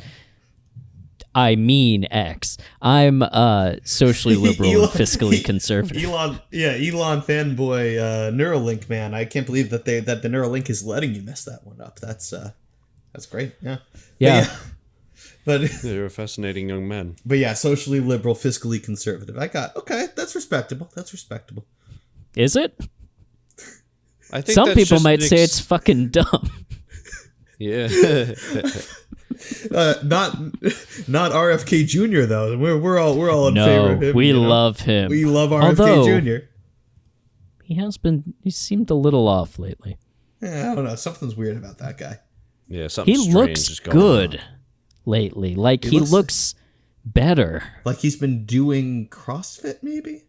I mean X. I'm socially liberal and fiscally conservative. Elon fanboy, Neuralink man. I can't believe that the Neuralink is letting you mess that one up. That's great. Yeah. But you're a fascinating young man. But yeah, socially liberal, fiscally conservative. Okay, that's respectable. Is it? I think some people might say it's fucking dumb. Yeah. Not RFK Jr. though. We're all in favor of him. We love him. We love RFK Jr. He seemed a little off lately. Yeah, I don't know. Something's weird about that guy. Yeah, something he strange looks is going good on. Lately. Like he looks better. Like he's been doing CrossFit, maybe?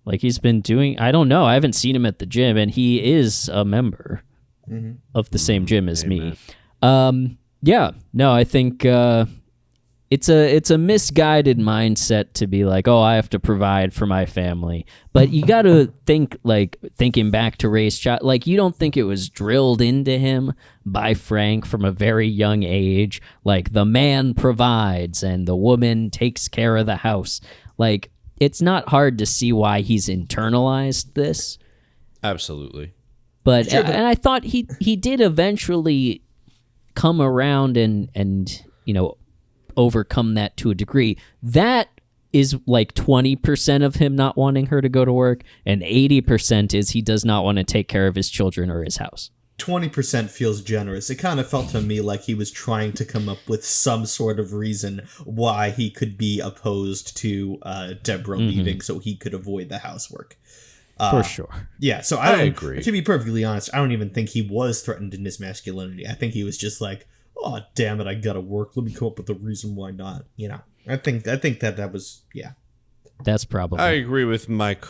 Like he's been doing, I don't know. I haven't seen him at the gym, and he is a member of the same gym as me. Yeah, no, I think it's a misguided mindset to be like, oh, I have to provide for my family. But you got to think, like, thinking back to Ray's child, like, you don't think it was drilled into him by Frank from a very young age, like, the man provides and the woman takes care of the house. Like, it's not hard to see why he's internalized this. Absolutely. But, and I thought he did eventually come around and overcome that to a degree. That is like 20% of him not wanting her to go to work, and 80% is he does not want to take care of his children or his house. 20% feels generous. It kind of felt to me like he was trying to come up with some sort of reason why he could be opposed to Deborah leaving so he could avoid the housework. For sure. Yeah, so I agree. To be perfectly honest, I don't even think he was threatened in his masculinity. I think he was just like, oh, damn it, I gotta work. Let me come up with a reason why not. I think that was, yeah. That's probably. I agree with Mike.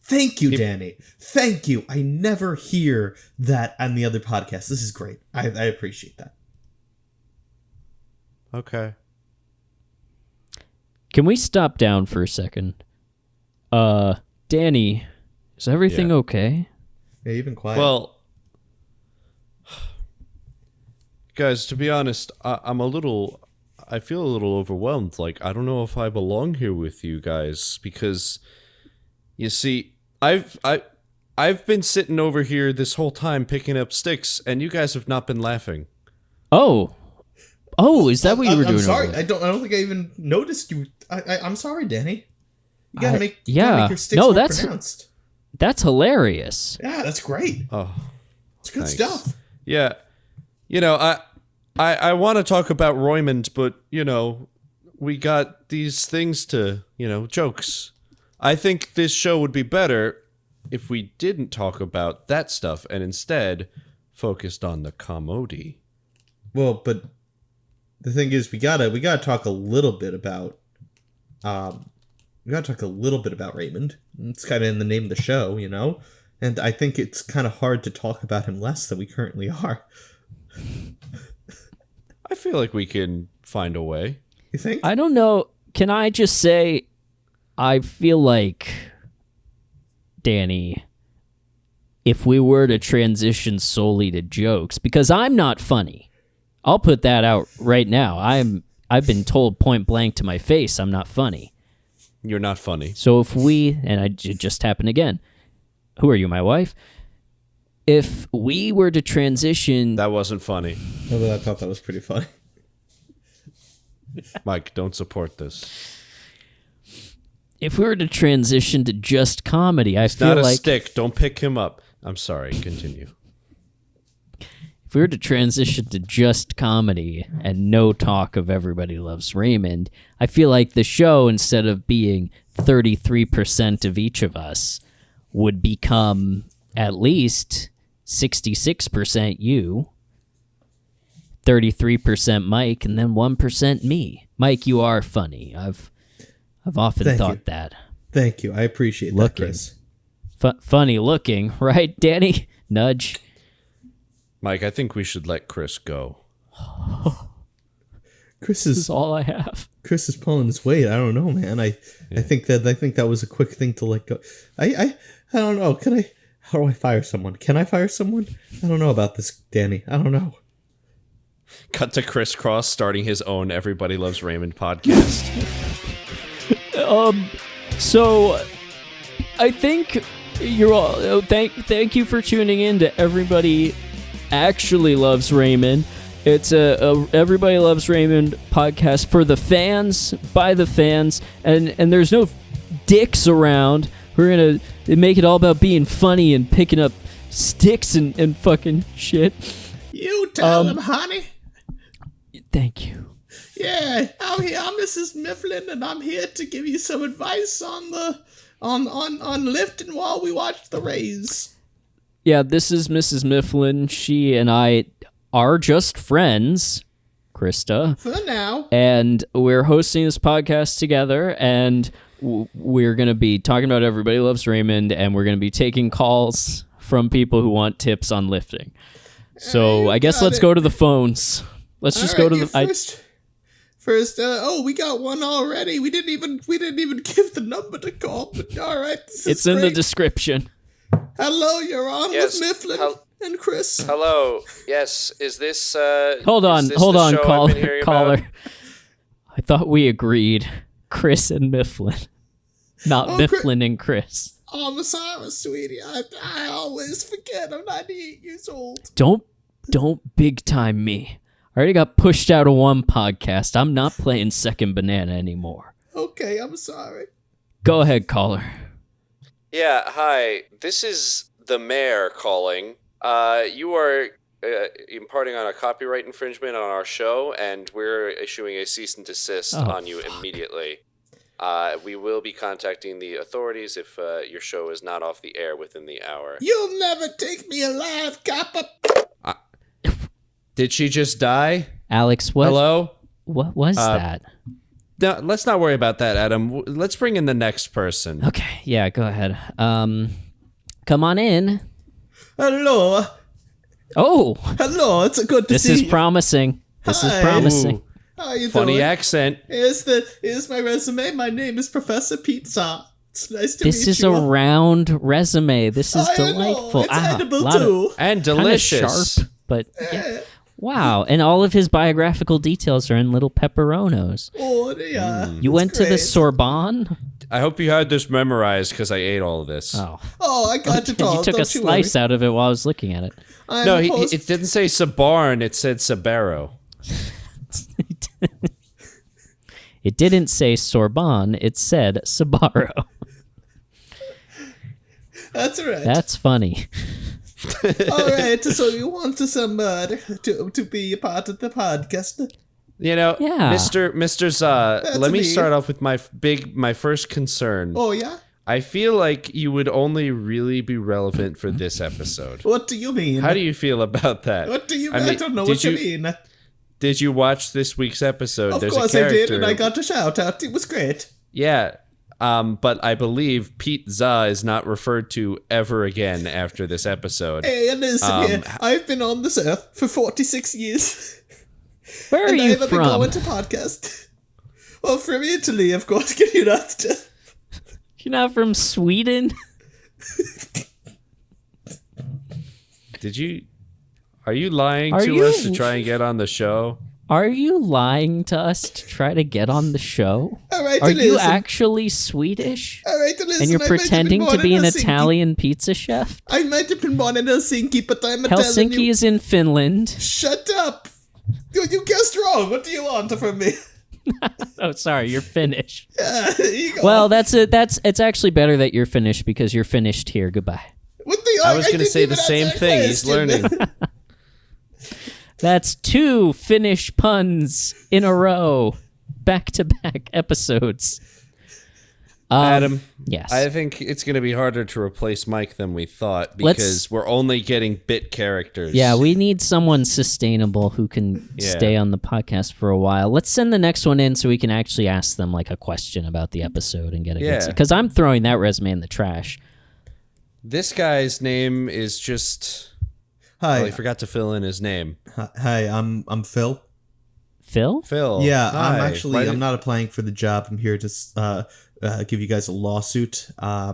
Thank you, Danny. Thank you. I never hear that on the other podcast. This is great. I appreciate that. Okay. Can we stop down for a second? Danny, is everything okay? Yeah, you've been quiet. Well, guys, to be honest, I feel a little overwhelmed. Like, I don't know if I belong here with you guys because, you see, I've been sitting over here this whole time picking up sticks, and you guys have not been laughing. Oh, is that what you were doing? I'm sorry. Over I don't think I even noticed you. I'm sorry, Danny. You gotta make your sticks more pronounced. That's hilarious. Yeah, that's great. Oh, it's good thanks. stuff. Yeah, I want to talk about Raymond, but we got these things to jokes. I think this show would be better if we didn't talk about that stuff and instead focused on the comedy. Well, but the thing is, we gotta talk a little bit about Raymond. It's kind of in the name of the show, and I think it's kind of hard to talk about him less than we currently are. I feel like we can find a way. You think? I don't know. Can I just say, I feel like, Danny, if we were to transition solely to jokes, because I'm not funny. I'll put that out right now. I've been told point blank to my face I'm not funny. You're not funny. So if it just happened again. Who are you, my wife? If we were to transition... That wasn't funny. No, but I thought that was pretty funny. Mike, don't support this. If we were to transition to just comedy, I feel like... It's not a like... stick. Don't pick him up. I'm sorry. Continue. If we were to transition to just comedy and no talk of Everybody Loves Raymond, I feel like the show, instead of being 33% of each of us, would become at least 66% you, 33% Mike, and then 1% me. Mike, you are funny. I've often thought that. Thank you. I appreciate that, Chris. Funny looking, right, Danny? Nudge. Mike, I think we should let Chris go. This is all I have. Chris is pulling his weight. I don't know, man. I think that was a quick thing to let go. I don't know. How do I fire someone? Can I fire someone? I don't know about this, Danny. I don't know. Cut to Chris Cross starting his own Everybody Loves Raymond podcast. So I think you're all thank you for tuning in to Everybody Actually Loves Raymond. It's a Everybody Loves Raymond podcast for the fans, by the fans, and there's no dicks around. We're gonna make it all about being funny and picking up sticks and fucking shit. You tell him, honey. Thank you. Yeah, I'm Mrs. Mifflin, and I'm here to give you some advice on lifting while we watch the Rays. Yeah, this is Mrs. Mifflin. She and I are just friends, Krista. For now. And we're hosting this podcast together, and we're going to be talking about Everybody Loves Raymond, and we're going to be taking calls from people who want tips on lifting. So I guess let's go to the phones. Let's just go to the... First, we got one already. We didn't even give the number to call, but all right. It's in the description. Hello, you're on with Mifflin and Chris. Hello. Yes, is this Hold on, caller. I thought we agreed Chris and Mifflin. Not Mifflin and Chris. Oh, I'm sorry, sweetie. I always forget I'm 98 years old. Don't Don't big time me. I already got pushed out of one podcast. I'm not playing second banana anymore. Okay, I'm sorry. Go ahead, caller. Yeah, hi. This is the mayor calling. You are imparting on a copyright infringement on our show, and we're issuing a cease and desist on you immediately. We will be contacting the authorities if your show is not off the air within the hour. You'll never take me alive, copper. Did she just die? Alex, what? Hello? What was that? No, let's not worry about that, Adam. Let's bring in the next person. Okay, yeah, go ahead. Come on in. Hello. Oh, Hello, it's good to this see is you. promising. This is Hi. promising. Ooh, How you funny doing? accent. Here's my resume. My name is Professor Pizza. It's nice to meet you. This is a round resume. This is I know, delightful. it's edible lot of- too. And kinda delicious. sharp, but yeah. Wow, and all of his biographical details are in little pepperonos. Oh, yeah. You went to the Sorbonne? I hope you had this memorized because I ate all of this. Oh. Oh, I got it all. You took a Don't you worry. slice out of it while I was looking at it. I'm No, opposed- it didn't say Sabarn, it said Sabaro. It didn't say Sorbonne, it said Sabaro. That's right. That's funny. All right. So you want somebody to be a part of the podcast? You know, Yeah. Mr. Za, That's let me me. start off with my first concern. Oh yeah. I feel like you would only really be relevant for this episode. What do you mean? How do you feel about that? What do you mean? mean, I don't know did what you mean. Did you watch this week's episode? Of There's course a I character. did, and I got a shout out. It was great. Yeah. But I believe Pete Za is not referred to ever again after this episode. Hey, and listen here. I've been on this earth for 46 years. Where are And you I've been from? going to podcast. Well, from Italy, of course. Can you not? You're not from Sweden? Are you lying Are to you- us to try and get on the show? Are you lying to us to try to get on the show? All right, Are and you listen. actually Swedish? All right, and listen. And you're I might have been pretending to born be in an Helsinki. Italian pizza chef? I might have been born in Helsinki, but I'm telling Helsinki you. is in Finland. Shut up! You guessed wrong. What do you want from me? Oh, sorry, you're Finnish. Yeah, there you go. Well, it's actually better that you're Finnish because you're finished here. Goodbye. What the? I was going to didn't say even the same answer thing. He's question. learning. That's 2 Finnish puns in a row, back-to-back episodes. Adam, Yes. I think it's going to be harder to replace Mike than we thought because we're only getting bit characters. Yeah, we need someone sustainable who can Yeah. stay on the podcast for a while. Let's send the next one in so we can actually ask them like a question about the episode and get a Yeah. good. Because I'm throwing that resume in the trash. This guy's name is just... Hi, I forgot to fill in his name. hi. I'm Phil. Phil? Phil. Yeah, Hi. I'm not applying for the job. I'm here to give you guys a lawsuit. I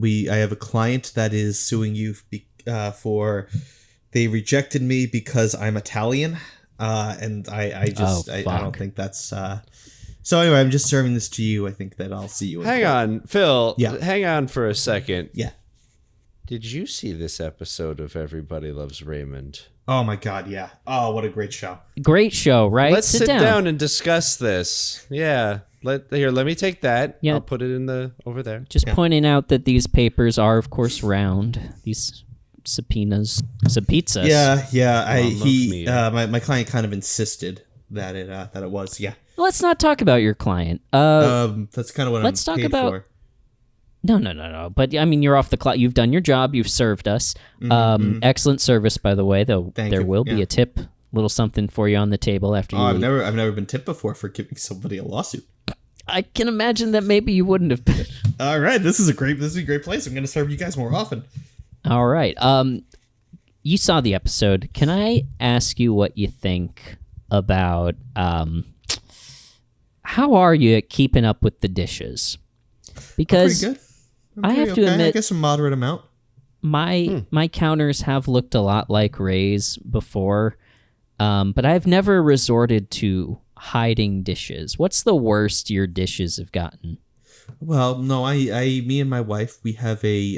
have a client that is suing you for they rejected me because I'm Italian, and I don't think that's. So anyway, I'm just serving this to you. I think that I'll see you. in Hang court. on, Phil. Yeah. Hang on for a second. Yeah. Did you see this episode of Everybody Loves Raymond? Oh my God, yeah. Oh, what a great show. Great show, right? Let's sit down and discuss this. Yeah. Let me take that. Yeah. I'll put it in over there. Just pointing out that these papers are, of course, round. These subpoenas. Yeah. My client kind of insisted that it was. Yeah. Let's not talk about your client. That's kind of what let's I'm talk paid about- for. No. But, I mean, you're off the clock. You've done your job. You've served us. Excellent service, by the way, though. Thank there you. will be Yeah. a tip. Little something for you on the table after you Oh, leave. I've never been tipped before for giving somebody a lawsuit. I can imagine that maybe you wouldn't have been. All right, this is a great place. I'm going to serve you guys more often. All right. You saw the episode. Can I ask you what you think about how are you at keeping up with the dishes? Because Pretty good. I have to I admit, guess a moderate amount. my counters have looked a lot like Ray's before, but I've never resorted to hiding dishes. What's the worst your dishes have gotten? Well, no, me and my wife, we have a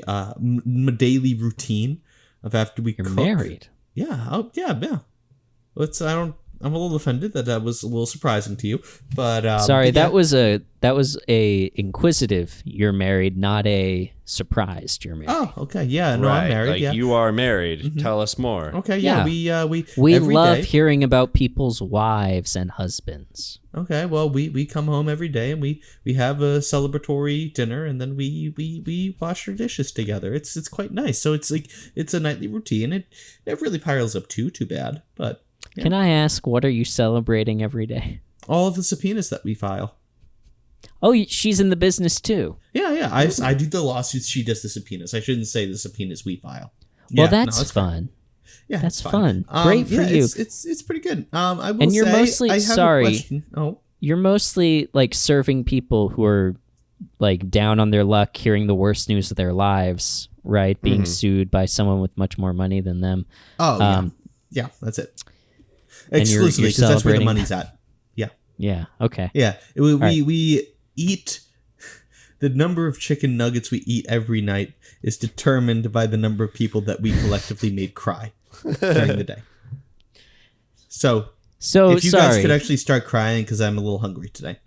daily routine of after we You're cook. married. Yeah. Oh, yeah. I'm a little offended that was a little surprising to you, but sorry, but yeah. that was a inquisitive "you're married," not a surprised "you're married." Oh, okay. Yeah. No, I'm Right, married. like Yeah. you are married. Tell us more. Okay. Yeah. Yeah. We every love day- hearing about people's wives and husbands. Okay, well, we come home every day and we have a celebratory dinner, and then we wash our dishes together. It's quite nice. So it's like it's a nightly routine. It never really piles up too bad, but yeah. Can I ask, what are you celebrating every day? All of the subpoenas that we file. Oh, she's in the business too. Yeah. I do the lawsuits. She does the subpoenas. I shouldn't say the subpoenas we file. Well, Yeah, that's no, it's fun. Yeah, That's it's fun. Great for you. It's pretty good. I will And you're say, mostly I have sorry. A question. Oh, You're mostly like serving people who are like down on their luck, hearing the worst news of their lives, right? Being sued by someone with much more money than them. yeah, that's it. And you're Exclusively, because that's where the celebrating- money's at. Yeah. Yeah. Okay. Yeah, right. we eat. The number of chicken nuggets we eat every night is determined by the number of people that we collectively made cry during the day. So if you guys sorry. could actually start crying, because I'm a little hungry today,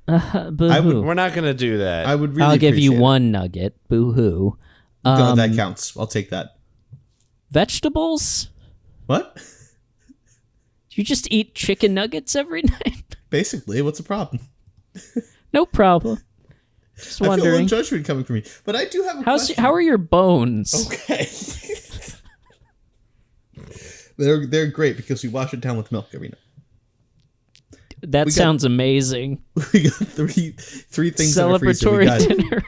Boo-hoo. We're not gonna do that. I would really. I'll give you appreciate it. one nugget. Boo-hoo. No, that counts. I'll take that. Vegetables? What? You just eat chicken nuggets every night? Basically, what's the problem? No problem. Just I feel a wondering. little judgment coming from me, but I do have a question. How are your bones? Okay. They're great because we wash it down with milk every night. That sounds amazing. We got three things in our freezer. Celebratory dinner.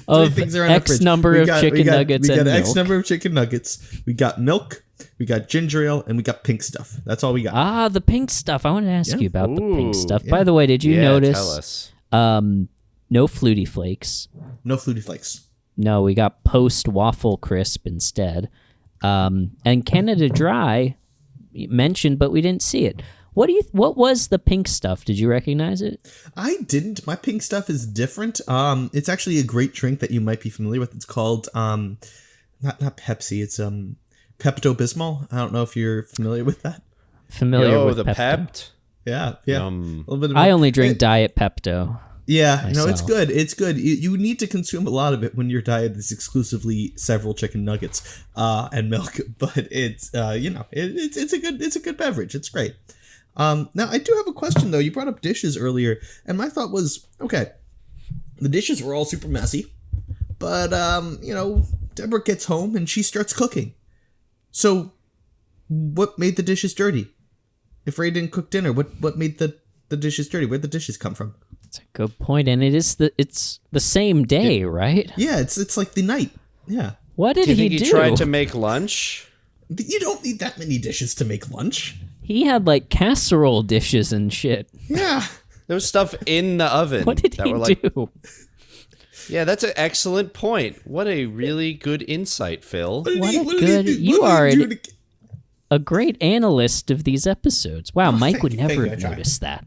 Of things are in our X fridge. number We of got- chicken we got- nuggets We got and X milk. number of chicken nuggets. We got milk. We got ginger ale, and we got pink stuff. That's all we got. Ah, the pink stuff. I want to ask Yeah. you about the pink Ooh, stuff. yeah. By the way, did you Yeah, notice? Tell us. No Flutie Flakes. No Flutie Flakes. No, we got Post Waffle Crisp instead. And Canada Dry mentioned, but we didn't see it. What was the pink stuff? Did you recognize it? I didn't. My pink stuff is different. It's actually a great drink that you might be familiar with. It's called not Pepsi. It's Pepto-Bismol. I don't know if you're familiar with that. Familiar with the Pepto? Pept. Yeah. A little bit of I only drink Diet Pepto. Yeah, no, it's myself. good. It's good. You need to consume a lot of it when your diet is exclusively several chicken nuggets and milk. But it's it's a good beverage. It's great. Now I do have a question though. You brought up dishes earlier, and my thought was, okay, the dishes were all super messy, but Deborah gets home and she starts cooking. So, what made the dishes dirty? If Ray didn't cook dinner, what made the dishes dirty? Where'd the dishes come from? It's a good point, and it's the same day, right? Yeah, it's like the night. Yeah. What did Do you he think do? he tried to make lunch? You don't need that many dishes to make lunch. He had like casserole dishes and shit. Yeah. There was stuff in the oven. What did that he were like, do? Yeah, that's an excellent point. What a really good insight, Phil. You are a great analyst of these episodes. Wow, Mike would thank never you, I have tried. noticed that.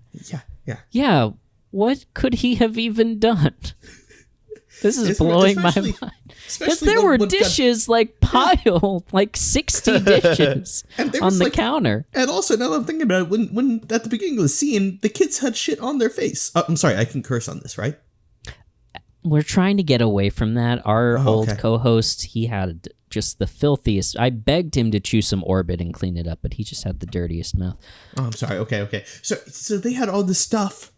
Yeah. Yeah, what could he have even done? This is blowing my Especially- mind. Because especially there were what got- dishes like piled, like 60 dishes And there on was, the like- counter. And also, now that I'm thinking about it, when at the beginning of the scene, the kids had shit on their face. I'm sorry, I can curse on this, right? We're trying to get away from that. Our old okay. co-host, he had just the filthiest. I begged him to chew some Orbit and clean it up, but he just had the dirtiest mouth. Oh, I'm sorry. Okay. So they had all this stuff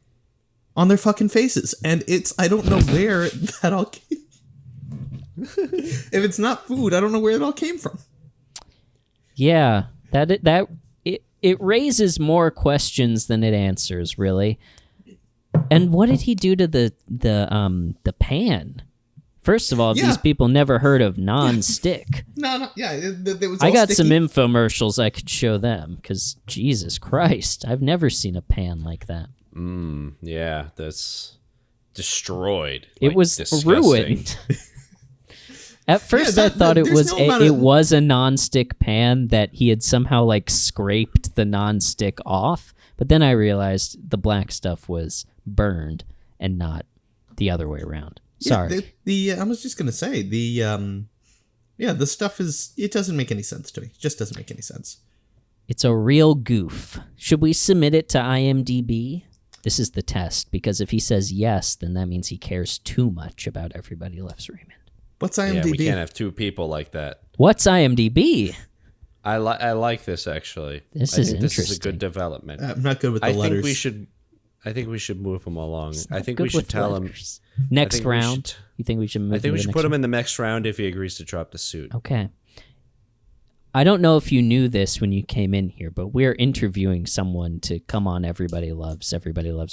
on their fucking faces, and I don't know where that all came. If it's not food, I don't know where it all came from. Yeah, it raises more questions than it answers, really. And what did he do to the pan? First of all, Yeah. these people never heard of non-stick. No, yeah, it was. I all got sticky. some infomercials I could show them, because Jesus Christ, I've never seen a pan like that. Yeah, that's destroyed. It Like, was disgusting. ruined. At first, I thought it there's was no amount of- it was a non-stick pan that he had somehow like scraped the non-stick off, but then I realized the black stuff was burned and not the other way around. Sorry. I was just gonna say the stuff it doesn't make any sense to me. It just doesn't make any sense. It's a real goof. Should we submit it to IMDb? This is the test, because if he says yes, then that means he cares too much about Everybody Loves Raymond. What's IMDb? Yeah, we can't have two people like that. What's IMDb? I like this, actually. This I is think interesting. This is a good development. I'm not good with the letters. I think we should move him along. I think Good we should with tell letters. Next round. You think we should move? I think we should next put him round? in the next round if he agrees to drop the suit. Okay. I don't know if you knew this when you came in here, but we're interviewing someone to come on Everybody Loves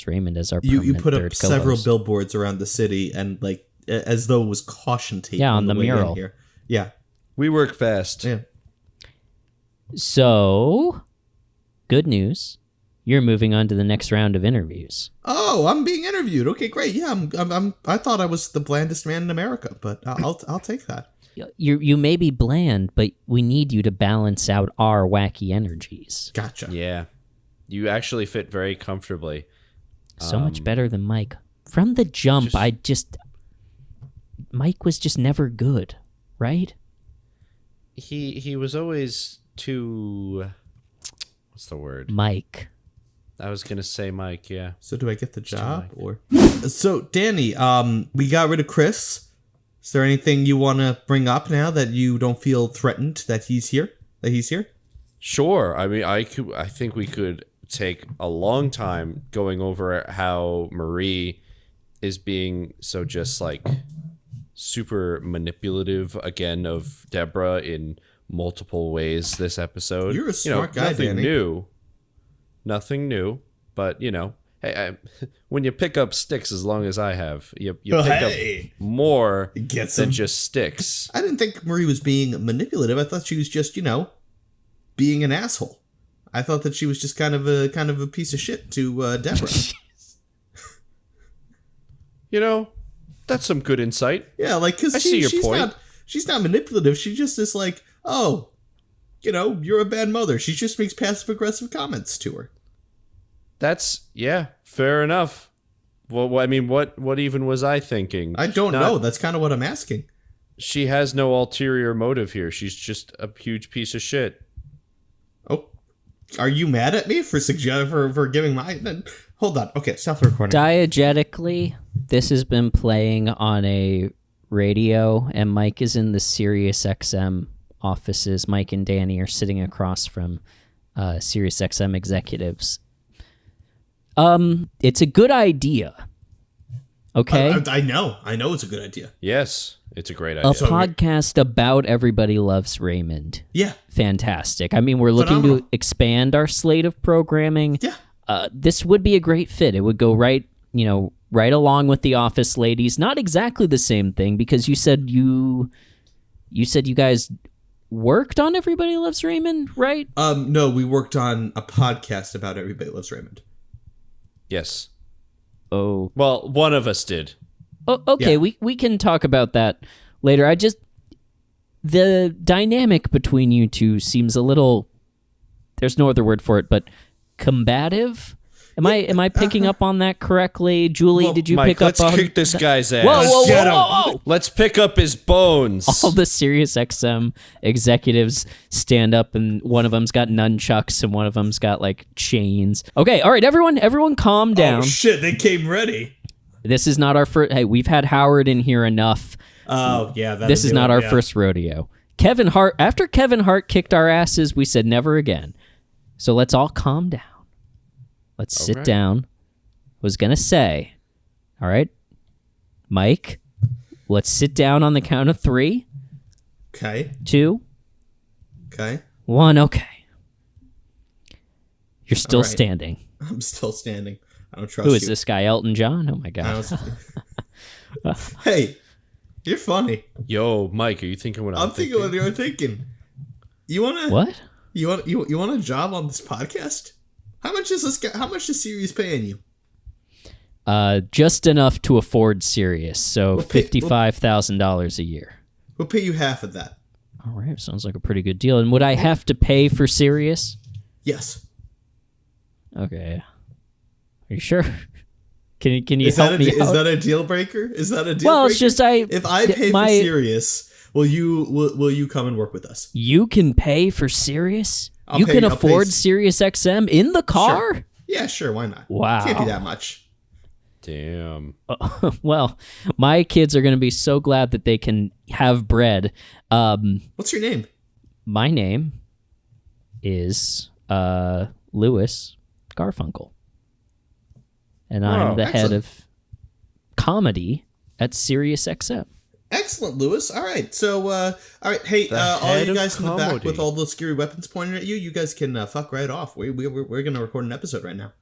Raymond as our permanent You put up third several co-host. billboards around the city, and like as though it was caution tape. Yeah, on the way in mural. here. Yeah, We work fast. yeah. So, good news. You're moving on to the next round of interviews. Oh, I'm being interviewed. Okay, great. Yeah, I thought I was the blandest man in America, but I'll take that. You may be bland, but we need you to balance out our wacky energies. Gotcha. Yeah. You actually fit very comfortably. So much better than Mike. From the jump, Mike was just never good, right? He was always too... What's the word? Mike. I was going to say Mike, yeah. So do I get the job or? So Danny, we got rid of Chris. Is there anything you want to bring up now that you don't feel threatened that he's here? Sure. I mean, I think we could take a long time going over how Marie is being so just like super manipulative again of Deborah in multiple ways this episode. You're a smart guy, nothing Danny. Nothing new, but hey, when you pick up sticks as long as I have, you pick up more than just sticks. I didn't think Marie was being manipulative. I thought she was just, being an asshole. I thought that she was just kind of a piece of shit to Deborah. That's some good insight. Yeah, like because I see your point. She's not manipulative. She just is like, oh, you're a bad mother. She just makes passive aggressive comments to her. That's fair enough. Well, I mean, what even was I thinking? I don't know. That's kind of what I'm asking. She has no ulterior motive here. She's just a huge piece of shit. Oh, are you mad at me for giving my? Hold on. Okay, stop the recording. Diegetically, this has been playing on a radio, and Mike is in the Sirius XM offices. Mike and Danny are sitting across from Sirius XM executives. It's a good idea. Okay? I know it's a good idea. Yes, it's a great A idea. podcast about Everybody Loves Raymond. Yeah. Fantastic. I mean, we're looking Phenomenal. to expand our slate of programming. Yeah. This would be a great fit. It would go right along with The Office Ladies. Not exactly the same thing, because you said you guys worked on Everybody Loves Raymond, right? No, we worked on a podcast about Everybody Loves Raymond. Yes. Oh. Well, one of us did. Oh, okay, Yeah. we can talk about that later. The dynamic between you two seems a little, there's no other word for it, but combative? Am I picking up on that correctly? Julie, Well, did you Mike, pick up let's on kick this guy's ass. Whoa. Let's pick up his bones. All the Sirius XM executives stand up, and one of them's got nunchucks and one of them's got like chains. Okay, all right, everyone calm down. Oh shit, they came ready. This is not our first. Hey, we've had Howard in here enough. Oh yeah, This is not our first rodeo. After Kevin Hart kicked our asses, we said never again. So let's all calm down. Let's sit down. Was going to say, all right, Mike, let's sit down on the count of 3. Okay. 2. Okay. 1. Okay. You're still All right. standing. I'm still standing. I don't trust Who is you. this guy, Elton John? Oh my I God. don't- Hey, you're funny. Yo, Mike, are you thinking what I'm thinking what you're thinking. You wanna What? You want a job on this podcast? How much is this guy? How much is Sirius paying you? Just enough to afford Sirius, so We'll pay- $55,000 a year. We'll pay you half of that. All right, sounds like a pretty good deal. And would I have to pay for Sirius? Yes. Okay. Are you sure? Can you help me out? Is that a deal breaker? Is that a deal breaker? Well, it's just if I pay for Sirius, will you come and work with us? You can pay for Sirius? You can afford Sirius XM in the car? Sure. Yeah, sure. Why not? Wow. Can't be that much. Damn. Well, my kids are going to be so glad that they can have bread. What's your name? My name is Louis Garfunkel. And I'm the head of comedy at Sirius XM. Excellent, Louis. All right. So, all right. Hey, all you guys in the back with all those scary weapons pointed at you, you guys can fuck right off. We're going to record an episode right now.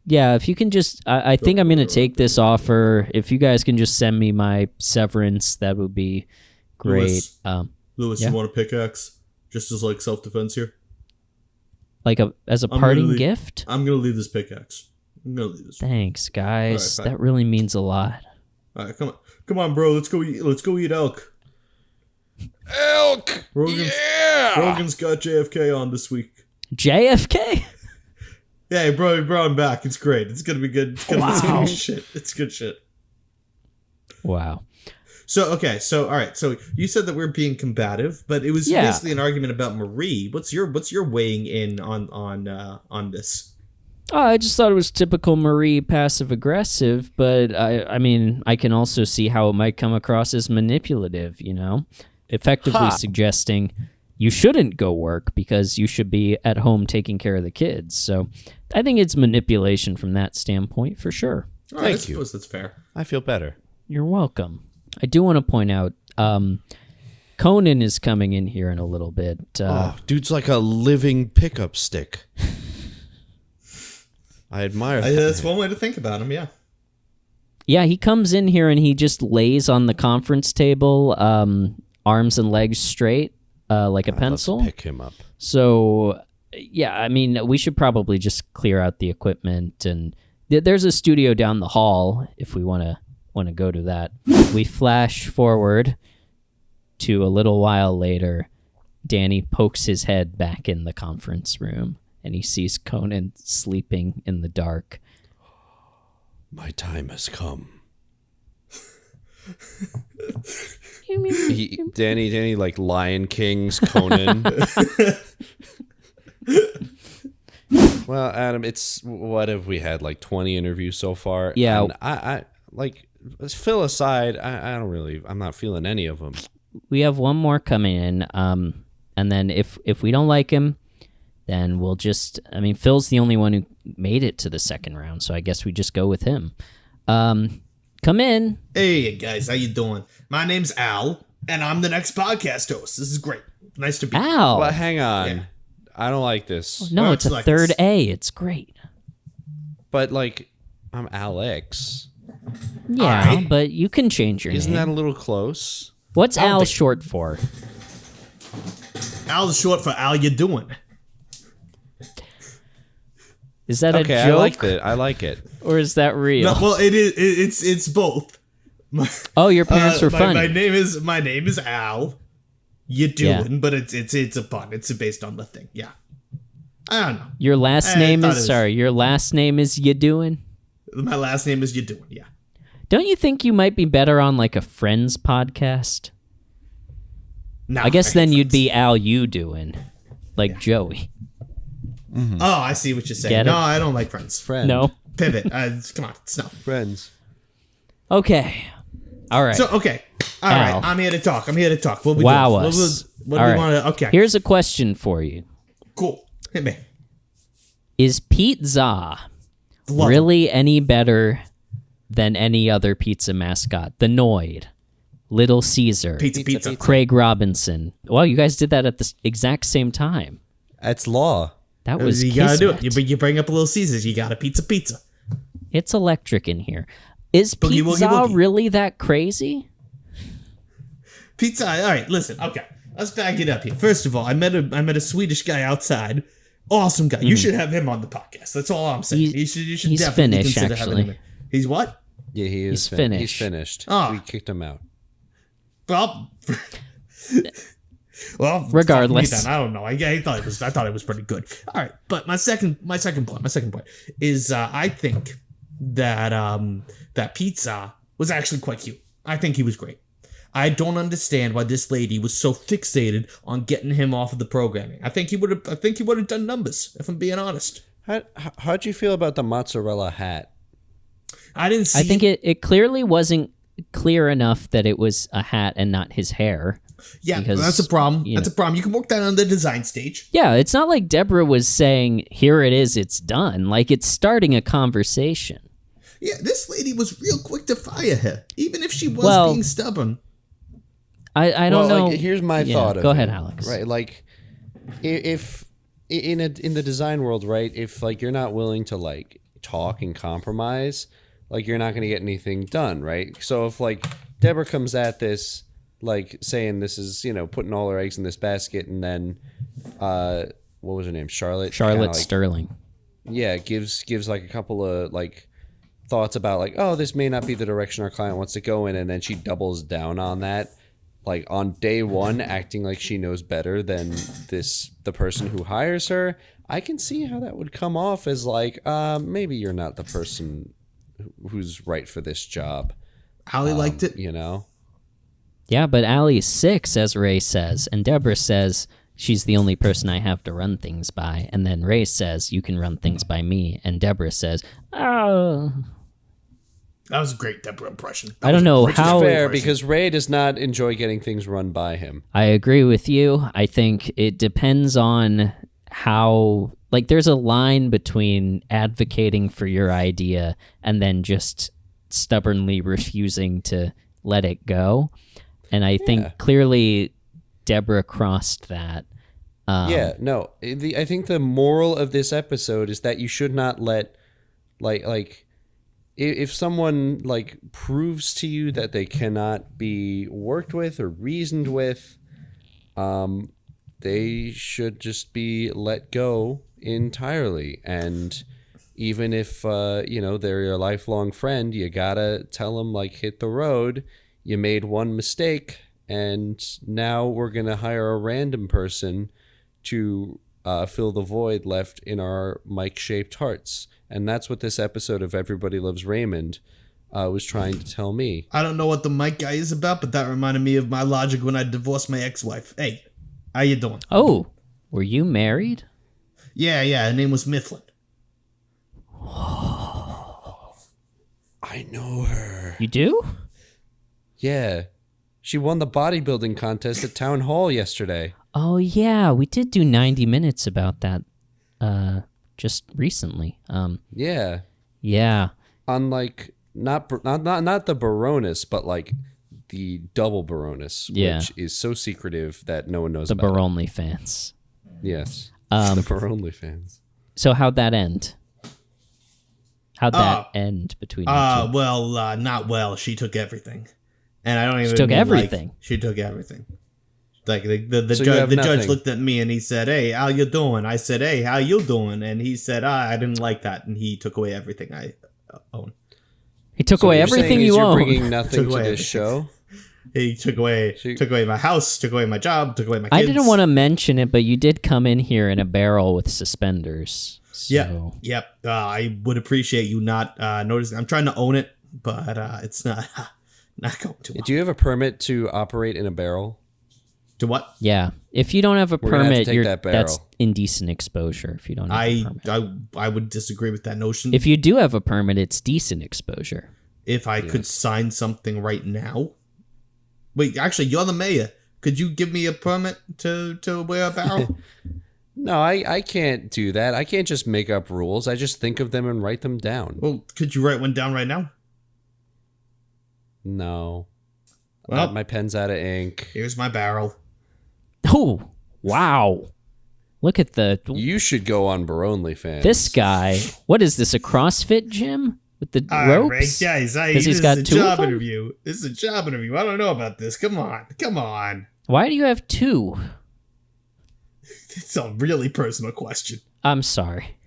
Yeah, if you can just... I think I'm going to take this offer. If you guys can just send me my severance, that would be great. Louis, you want a pickaxe? Just as, like, self-defense here? Like as a parting gift? I'm going to leave this pickaxe. Thanks, guys. Right, that really means a lot. All right, come on, bro. Let's go eat elk. Elk. Rogan's got JFK on this week. JFK? Yeah, bro, I'm back. It's great. It's gonna be good. It's gonna be shit. It's good shit. Wow. So all right. So you said that we're being combative, but it was basically an argument about Marie. What's your weighing in on this? Oh, I just thought it was typical Marie passive aggressive, but I mean, I can also see how it might come across as manipulative, effectively suggesting you shouldn't go work because you should be at home taking care of the kids. So I think it's manipulation from that standpoint for sure. All right, I suppose that's fair. I feel better. You're welcome. I do want to point out, Conan is coming in here in a little bit. Dude's like a living pickup stick. I admire that. That's one way to think about him, yeah. Yeah, he comes in here and he just lays on the conference table, arms and legs straight, like a pencil. Let's pick him up. So, yeah, I mean, we should probably just clear out the equipment. And there's a studio down the hall if we want to go to that. We flash forward to a little while later. Danny pokes his head back in the conference room. And he sees Conan sleeping in the dark. My time has come. Danny, like Lion King's Conan. Well, Adam, what have we had? Like 20 interviews so far? Yeah. And I like, Phil aside, I'm not feeling any of them. We have one more coming in. And then if we don't like him, then we'll Phil's the only one who made it to the second round, so I guess we just go with him. Come in. Hey, guys, how you doing? My name's Al, and I'm the next podcast host. This is great. Nice to be here. Al. Well, hang on. Yeah. I don't like this. No, it's a like third this. A. It's great. But, like, I'm Alex. Yeah, right. But you can change your name. Isn't that a little close? What's Al short for? Al is short for Al you doing. Is that a joke? I like it. Or is that real? No, well, it is. It's both. Your parents were funny. My name is Al. You doing? But it's a pun. It's based on the thing. Yeah. I don't know. Your last name is Your last name is You doing? My last name is You doing. Yeah. Don't you think you might be better on like a Friends podcast? No, I guess then you'd be Al You doing, like Joey. Mm-hmm. Oh, I see what you're saying. No, I don't like Friends. Friends. No. Pivot. Come on. It's no. Friends. Okay. All right. So, okay. All right. I'm here to talk. What we doing? Us. What do we want to... Okay. Here's a question for you. Cool. Hit me. Is pizza really any better than any other pizza mascot? The Noid, Little Caesar, Pizza. Craig Robinson. Well, you guys did that at the exact same time. That's law. That was you gotta do it. You bring up a Little Caesars. You got a pizza. It's electric in here. Is pizza really that crazy? Pizza. All right, listen. Okay, let's back it up here. First of all, I met a Swedish guy outside. Awesome guy. Mm-hmm. You should have him on the podcast. That's all I'm saying. You should he's definitely Finnish, consider actually. having him. He's what? Yeah, he is. He's Finnish. He's finished. Oh. We kicked him out. Well. Well, regardless, fuck me then. I don't know. I thought it was pretty good. All right, but my second point is I think that that pizza was actually quite cute. I think he was great. I don't understand why this lady was so fixated on getting him off of the programming. I think he would have done numbers, if I'm being honest. How'd you feel about the mozzarella hat? I didn't see. I think it clearly wasn't clear enough that it was a hat and not his hair. Yeah, because, that's a problem. That's a problem. You can work that on the design stage. Yeah, it's not like Deborah was saying, "Here it is, it's done." Like it's starting a conversation. Yeah, this lady was real quick to fire her, even if she was being stubborn. I don't know. Like, here's my thought. Go ahead, Alex. Right, like if in the design world, right? If like you're not willing to like talk and compromise, like you're not going to get anything done, right? So if like Deborah comes at this like saying this is, you know, putting all her eggs in this basket, and then what was her name? Charlotte Sterling. Yeah, gives like a couple of like thoughts about like, oh, this may not be the direction our client wants to go in, and then she doubles down on that. Like on day one, acting like she knows better than the person who hires her. I can see how that would come off as like, maybe you're not the person who's right for this job. Allie liked it. You know? Yeah, but Allie's 6, as Ray says, and Deborah says she's the only person I have to run things by. And then Ray says, you can run things by me. And Deborah says, oh... That was a great Deborah impression. I don't know how... fair, because Ray does not enjoy getting things run by him. I agree with you. I think it depends on how... Like, there's a line between advocating for your idea and then just stubbornly refusing to let it go. And I think clearly Deborah crossed that. I think the moral of this episode is that you should not let... Like if someone like proves to you that they cannot be worked with or reasoned with, they should just be let go entirely. And even if they're your lifelong friend, you gotta tell them like, hit the road. You made one mistake, and now we're gonna hire a random person to fill the void left in our mic-shaped hearts. And that's what this episode of Everybody Loves Raymond was trying to tell me. I don't know what the mic guy is about, but that reminded me of my logic when I divorced my ex-wife. Hey, how you doing? Oh, were you married? Yeah, her name was Mifflin. I know her. You do? Yeah. She won the bodybuilding contest at Town Hall yesterday. Oh, yeah. We did do 90 minutes about that just recently. Yeah. Yeah. On like not the Baroness, but like the double Baroness, which is so secretive that no one knows about. The Barone fans. Yes. The Barone fans. So how'd that end? How'd that end between you two? Well, not well. She took everything. And I don't even She took everything. She took everything. Like the judge looked at me and he said, "Hey, how you doing?" I said, "Hey, how you doing?" And he said, "I didn't like that," and he took away everything I own. He took away everything you own. You're bringing nothing to this show. He took away my house, took away my job, took away my kids. I didn't want to mention it, but you did come in here in a barrel with suspenders. So. Yep. I would appreciate you not noticing. I'm trying to own it, but it's not going too well. Do you have a permit to operate in a barrel? To what? Yeah. If you don't have a permit, that's indecent exposure. If you don't have a permit. I would disagree with that notion. If you do have a permit, it's decent exposure. If I could sign something right now. Wait, actually, you're the mayor. Could you give me a permit to wear a barrel? No, I can't do that. I can't just make up rules. I just think of them and write them down. Well, could you write one down right now? No. Well, my pen's out of ink. Here's my barrel. Oh, wow. Look at You should go on Barone fans. This guy. What is this, a CrossFit gym? With the ropes? Right, guys, this is a job interview. This is a job interview. I don't know about this. Come on. Why do you have 2? It's a really personal question. I'm sorry.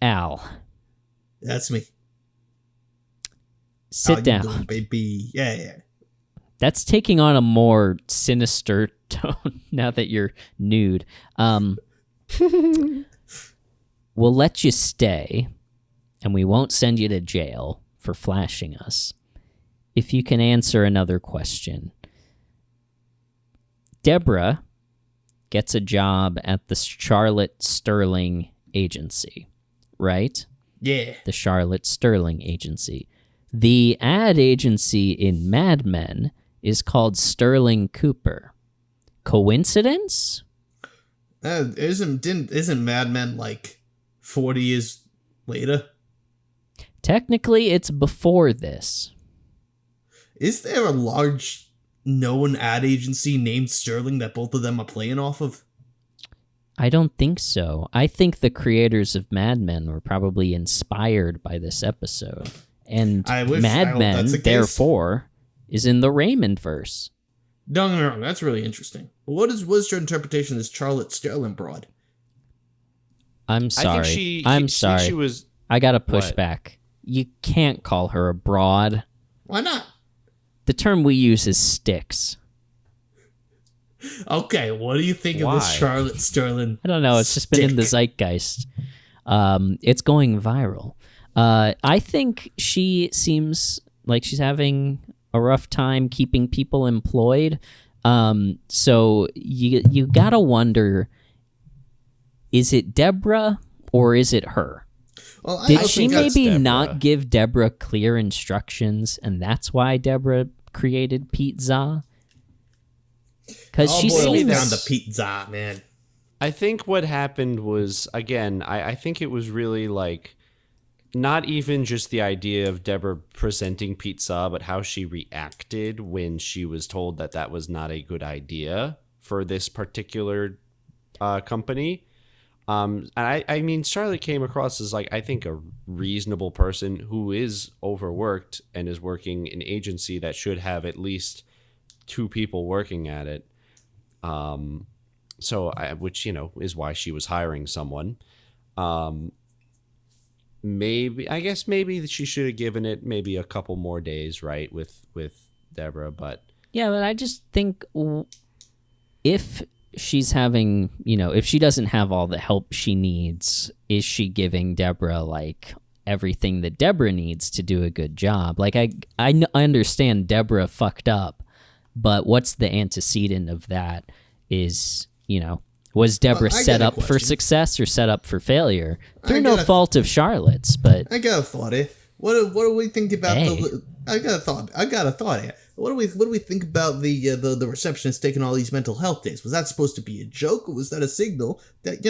Al. That's me. Sit down. Doing, baby? Yeah. That's taking on a more sinister tone now that you're nude. We'll let you stay, and we won't send you to jail for flashing us if you can answer another question. Deborah gets a job at the Charlotte Sterling Agency, right? Yeah. The Charlotte Sterling Agency. The ad agency in Mad Men is called Sterling Cooper. Coincidence? Isn't Mad Men like 40 years later? Technically, it's before this. Is there a large known ad agency named Sterling that both of them are playing off of? I don't think so. I think the creators of Mad Men were probably inspired by this episode. And Mad Men, therefore, is in the Raymond verse. Don't get me wrong, that's really interesting. What is your interpretation of this Charlotte Sterling broad? I'm sorry. I'm sorry. She was. I gotta push What? back. You can't call her a broad. Why not? The term we use is sticks. Okay, what do you think of this Charlotte Sterling? I don't know. It's just been in the zeitgeist. It's going viral. I think she seems like she's having a rough time keeping people employed. So you gotta wonder, is it Deborah or is it her? Well, Did she maybe not give Deborah clear instructions, and that's why Deborah created pizza? Because she seems down to pizza, man. I think what happened was, again, I think it was really like not even just the idea of Deborah presenting pizza, but how she reacted when she was told that that was not a good idea for this particular company. And I mean, Charlotte came across as like, I think, a reasonable person who is overworked and is working an agency that should have at least 2 people working at it. Which, you know, is why she was hiring someone. Maybe she should have given it maybe a couple more days, right, with Deborah, but yeah, but I just think if she's having, if she doesn't have all the help she needs, is she giving Deborah like everything that Deborah needs to do a good job? Like I understand Deborah fucked up, but what's the antecedent of that is, was Deborah set up for success or set up for failure? Through no fault of Charlotte's, but I got a thought here. What do we think about I got a thought here. What do we think about the receptionist taking all these mental health days? Was that supposed to be a joke, or was that a signal that,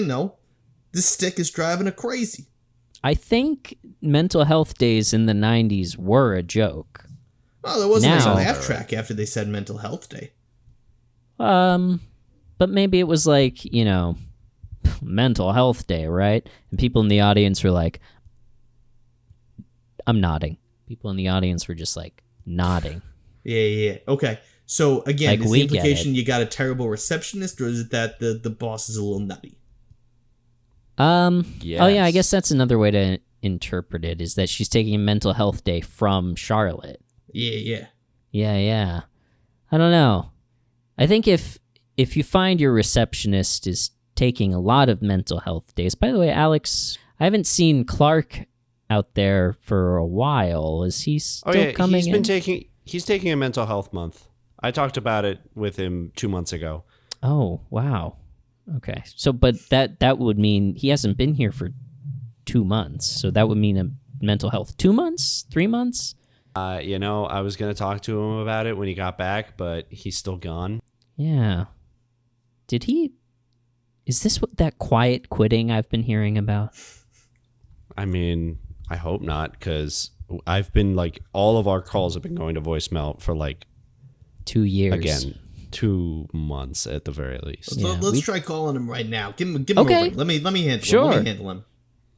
this stick is driving her crazy? I think mental health days in the 90s were a joke. Oh, there wasn't a laugh track after they said mental health day. But maybe it was like, mental health day, right? And people in the audience were like, I'm nodding. People in the audience were just like nodding. Yeah. Okay. So again, like, is the implication you got a terrible receptionist, or is it that the boss is a little nutty? Yes. Oh yeah, I guess that's another way to interpret it, is that she's taking a mental health day from Charlotte. Yeah. I don't know. I think if you find your receptionist is taking a lot of mental health days. By the way, Alex, I haven't seen Clark out there for a while. Is he still coming in? He's taking a mental health month. I talked about it with him 2 months ago. Oh, wow. Okay. So, but that would mean he hasn't been here for 2 months. So that would mean a mental health 2 months, 3 months. I was going to talk to him about it when he got back, but he's still gone. Yeah. Is this that quiet quitting I've been hearing about? I mean, I hope not, because I've been like, all of our calls have been going to voicemail for like 2 years. Again, 2 months at the very least. Let's try calling him right now. Give him a ring. Let me handle him.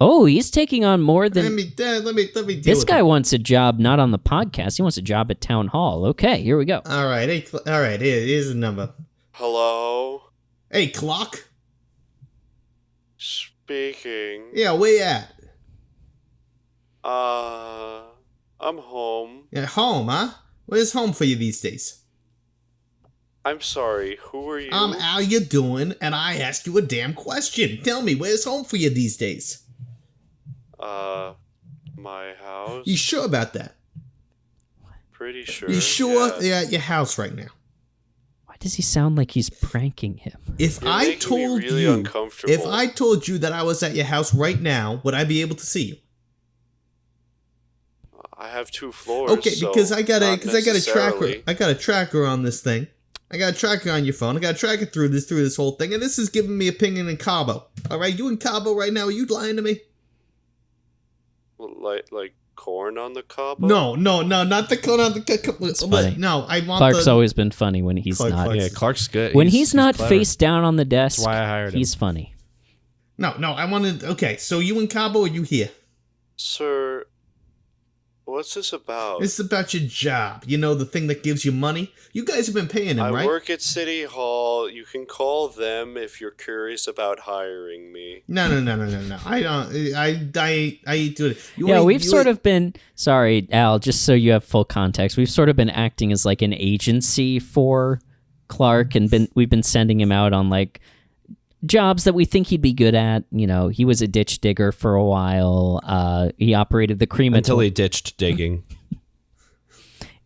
Oh, he's taking on more than. Let me deal this guy wants a job not on the podcast. He wants a job at town hall. Okay, here we go. All right. Here's the number. Hello. Hey, clock. Speaking. Yeah, where you at? I'm home. Yeah, home, huh? Where's home for you these days? I'm sorry, who are you? How you doing? And I asked you a damn question. Tell me, where's home for you these days? My house? You sure about that? Pretty sure. You sure Yeah. they're at your house right now? Why does he sound like he's pranking him? If You're I making me told really you, uncomfortable. if I told you that I was at your house right now, would I be able to see you? I have 2 floors. Okay, so because I got a not tracker. necessarily. I got a tracker on this thing. I got a tracker on your phone. I got a tracker through this whole thing, and this is giving me a ping in Cabo. All right, you in Cabo right now? Are you lying to me? Like corn on the cob? No, not the cone on the. It's funny. No, I want Clark's the. always been funny when he's Clark- not. Clark's- Yeah, Clark's good. When he's not clever. face down on the desk, That's why I hired him. he's funny. No, I wanted. Okay, so you in Cabo or you here? Sir, what's this about? It's about your job. You know, the thing that gives you money. You guys have been paying him, I right? work at City Hall. You can call them if you're curious about hiring me. No. I don't. I ain't doing it. We've sort of been, sorry, Al, just so you have full context, we've sort of been acting as like an agency for Clark, and we've been sending him out on like jobs that we think he'd be good at. You know, he was a ditch digger for a while. He operated the crematorium. Until he ditched digging.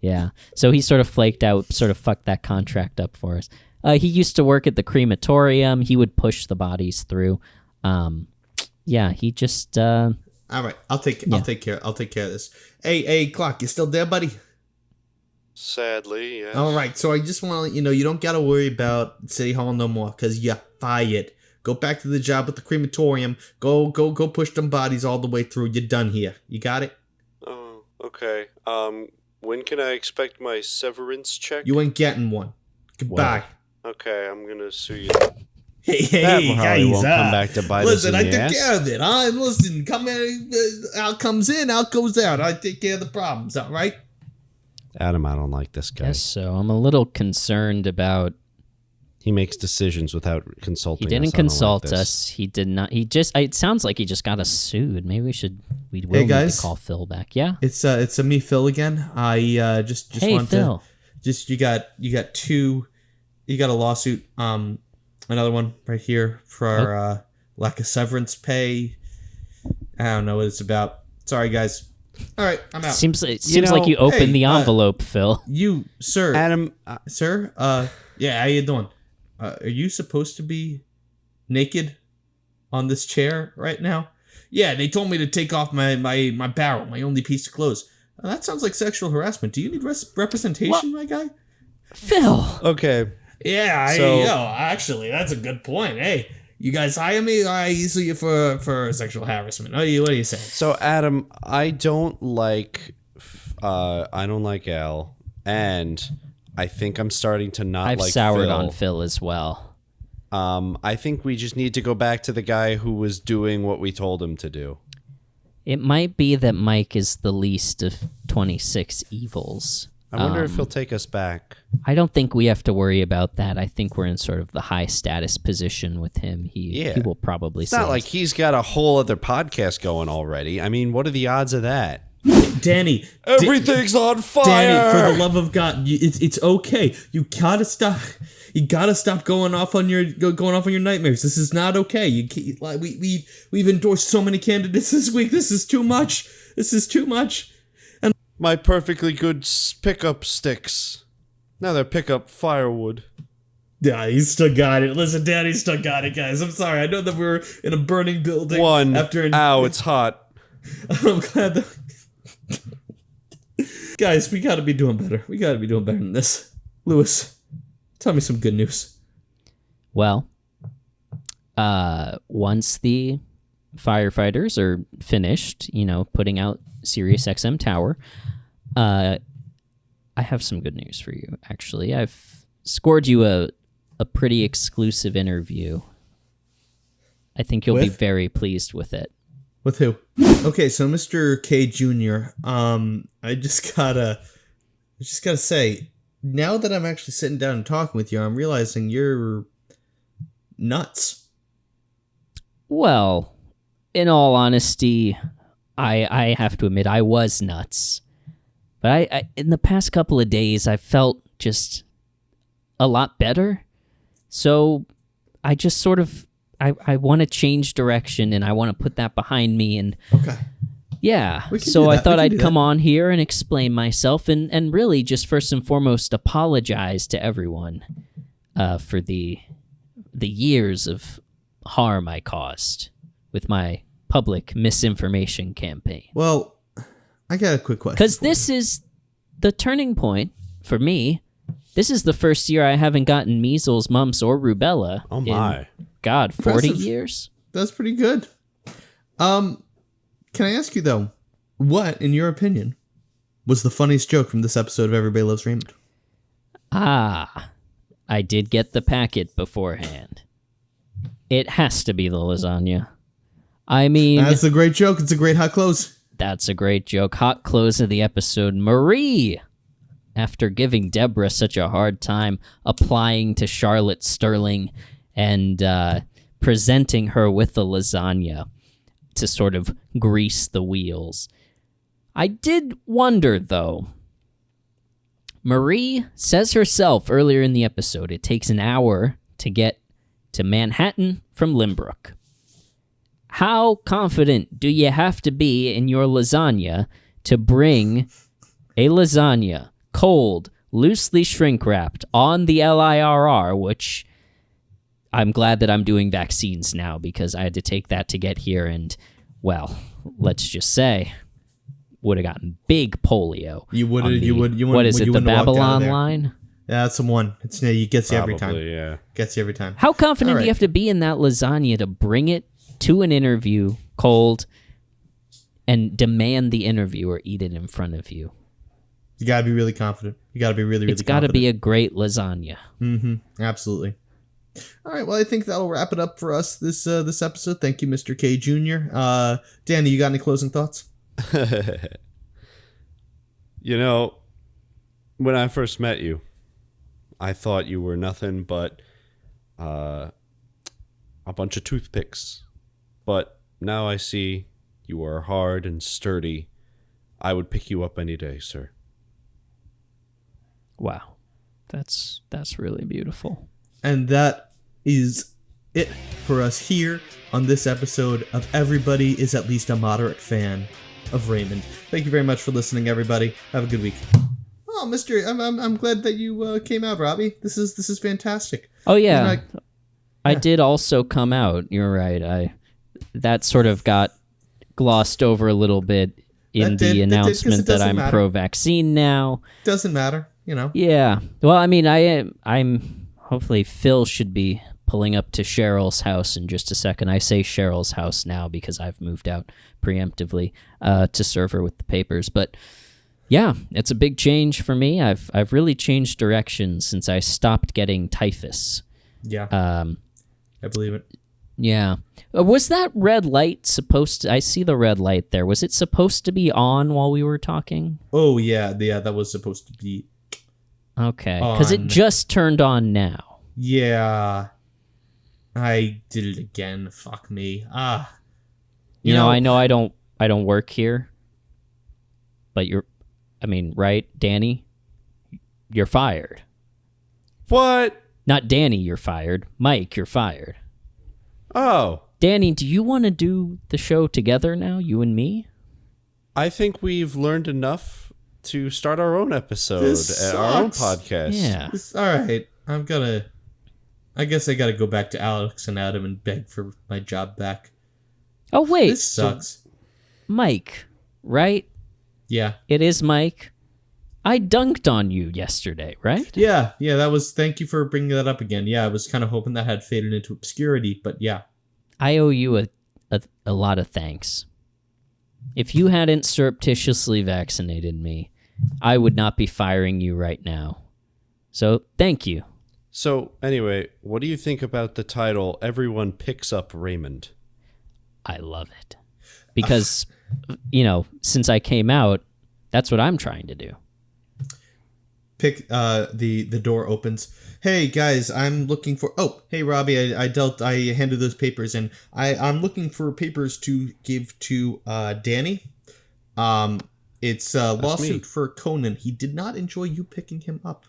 Yeah. So he sort of flaked out, sort of fucked that contract up for us. He used to work at the crematorium. He would push the bodies through. He just... All right, I'll take care of this. Hey, Clark, you still there, buddy? Sadly, yes. All right, so I just want to let you know you don't got to worry about City Hall no more because you're fired. Go back to the job at the crematorium. Go push them bodies all the way through. You're done here. You got it? Oh, okay. When can I expect my severance check? You ain't getting one. Goodbye. Okay, I'm gonna sue you. Hey, That probably guys, won't come back to bite us listen, in I the took ass. care of it. Listen, come in, out comes in, out goes out. I take care of the problems, all right? Adam, I don't like this guy. Yes, so I'm a little concerned about... He makes decisions without consulting He us. didn't I don't like consult this. us. He did not... It sounds like he just got us sued. Maybe we will Hey, need guys. to call Phil back. Yeah? It's me, Phil, again. I just Hey, want Phil. to... Just, you got a lawsuit, another one right here for lack of severance pay. I don't know what it's about. Sorry, guys. All right, I'm out. Seems like you opened hey, the envelope, Phil. You, sir. Adam, Sir, yeah, how you doing? Are you supposed to be naked on this chair right now? Yeah, they told me to take off my barrel, my only piece of clothes. That sounds like sexual harassment. Do you need representation, my guy? Phil! okay. Yeah, actually, that's a good point. Hey, you guys hire me, or I use you for sexual harassment? What do you say? So Adam, I don't like Al, and I think I'm starting to not I've like soured Phil. on Phil as well. I think we just need to go back to the guy who was doing what we told him to do. It might be that Mike is the least of 26 evils. I wonder if he'll take us back. I don't think we have to worry about that. I think we're in sort of the high status position with him. He will probably It's say not like he's got a whole other podcast going already. I mean, what are the odds of that? Danny, Everything's on fire. Danny, for the love of God, it's okay. You gotta stop. You gotta stop going off on your nightmares. This is not okay. We've endorsed so many candidates this week. This is too much. My perfectly good pickup sticks. Now they're pickup firewood. Yeah, he still got it. Listen, Danny still got it, guys. I'm sorry. I know that we're in a burning building. Ow, it's hot. I'm glad that... Guys, we gotta be doing better. We gotta be doing better than this. Lewis, tell me some good news. Well, once the firefighters are finished, putting out Sirius XM Tower, I have some good news for you, actually. I've scored you a pretty exclusive interview. I think you'll be very pleased with it. With who? Okay, so Mr. K Jr., I just gotta say, now that I'm actually sitting down and talking with you, I'm realizing you're nuts. Well, in all honesty, I have to admit I was nuts. But I in the past couple of days, I felt just a lot better. So I just sort of, I want to change direction, and I want to put that behind me. And Okay. yeah, so I thought I'd come on here and explain myself, and really just first and foremost apologize to everyone for the years of harm I caused with my public misinformation campaign. Well, I got a quick question. Because this is the turning point for me. This is the first year I haven't gotten measles, mumps, or rubella. Oh my. In, God, 40 Impressive. years? That's pretty good. Can I ask you, though, what, in your opinion, was the funniest joke from this episode of Everybody Loves Raymond? Ah, I did get the packet beforehand. It has to be the lasagna. I mean... That's a great joke. It's a great hot close. That's a great joke. Hot close of the episode. Marie, after giving Deborah such a hard time applying to Charlotte Sterling and presenting her with the lasagna to sort of grease the wheels. I did wonder, though. Marie says herself earlier in the episode it takes an hour to get to Manhattan from Limbrook. How confident do you have to be in your lasagna to bring a lasagna, cold, loosely shrink-wrapped, on the LIRR, which I'm glad that I'm doing vaccines now because I had to take that to get here and, well, let's just say, would have gotten big polio. You would. What is it, the Babylon line? Yeah, that's the one. It gets you every time. Yeah. Gets you every time. How confident do you have to be in that lasagna to bring it to an interview cold and demand the interviewer eat it in front of you? You gotta be really confident. You gotta be really, really It's gotta be a great lasagna. Mm-hmm. Absolutely. All right, well, I think that'll wrap it up for us this episode. Thank you, Mr. K Jr. Danny, you got any closing thoughts? You know, when I first met you, I thought you were nothing but a bunch of toothpicks. But now I see you are hard and sturdy. I would pick you up any day, sir. Wow. That's really beautiful. And that is it for us here on this episode of Everybody is at least a moderate fan of Raymond. Thank you very much for listening, everybody. Have a good week. Oh, Mister, I'm glad that you came out, Robbie. This is fantastic. Oh yeah. I did also come out. You're right. That sort of got glossed over a little bit in the announcement that I'm pro-vaccine now. Doesn't matter, you know. Yeah. Well, I mean, I'm hopefully Phil should be pulling up to Cheryl's house in just a second. I say Cheryl's house now because I've moved out preemptively to serve her with the papers. But yeah, it's a big change for me. I've really changed direction since I stopped getting typhus. Yeah. I believe it. Yeah. Was that red light supposed to... I see the red light there. Was it supposed to be on while we were talking? Oh, yeah. That was supposed to be... Okay. Because it just turned on now. Yeah. I did it again. Fuck me. You know, I know I don't work here. But right, Danny? You're fired. What? Not Danny, you're fired. Mike, you're fired. Oh. Danny, do you want to do the show together now, you and me? I think we've learned enough to start our own episode, our own podcast. Yeah. All right. I guess I gotta go back to Alex and Adam and beg for my job back. Oh, wait. This sucks. So, Mike, right? Yeah. It is Mike. I dunked on you yesterday, right? Yeah, that was... Thank you for bringing that up again. Yeah, I was kind of hoping that had faded into obscurity, but yeah. I owe you a lot of thanks. If you hadn't surreptitiously vaccinated me, I would not be firing you right now. So, thank you. So, anyway, what do you think about the title, Everyone Picks Up Raymond? I love it. Because, since I came out, that's what I'm trying to do. The door opens. Hey guys, I'm looking for... Oh, hey Robbie, I handed those papers in. I'm looking for papers to give to Danny. It's a lawsuit for Conan. He did not enjoy you picking him up.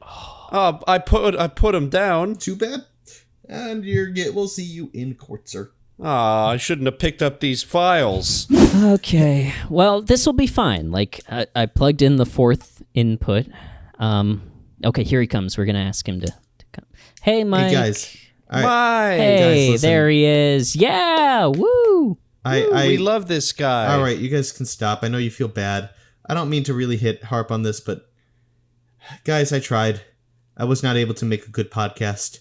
I put him down. Too bad. And we'll see you in court, sir. I shouldn't have picked up these files. Okay. Well, this will be fine. Like, I plugged in the fourth input. Okay, here he comes. We're going to ask him to come. Hey, Mike. Hey, guys. Mike. Hey, guys, there he is. Yeah, woo. We love this guy. All right, you guys can stop. I know you feel bad. I don't mean to harp on this, but guys, I tried. I was not able to make a good podcast.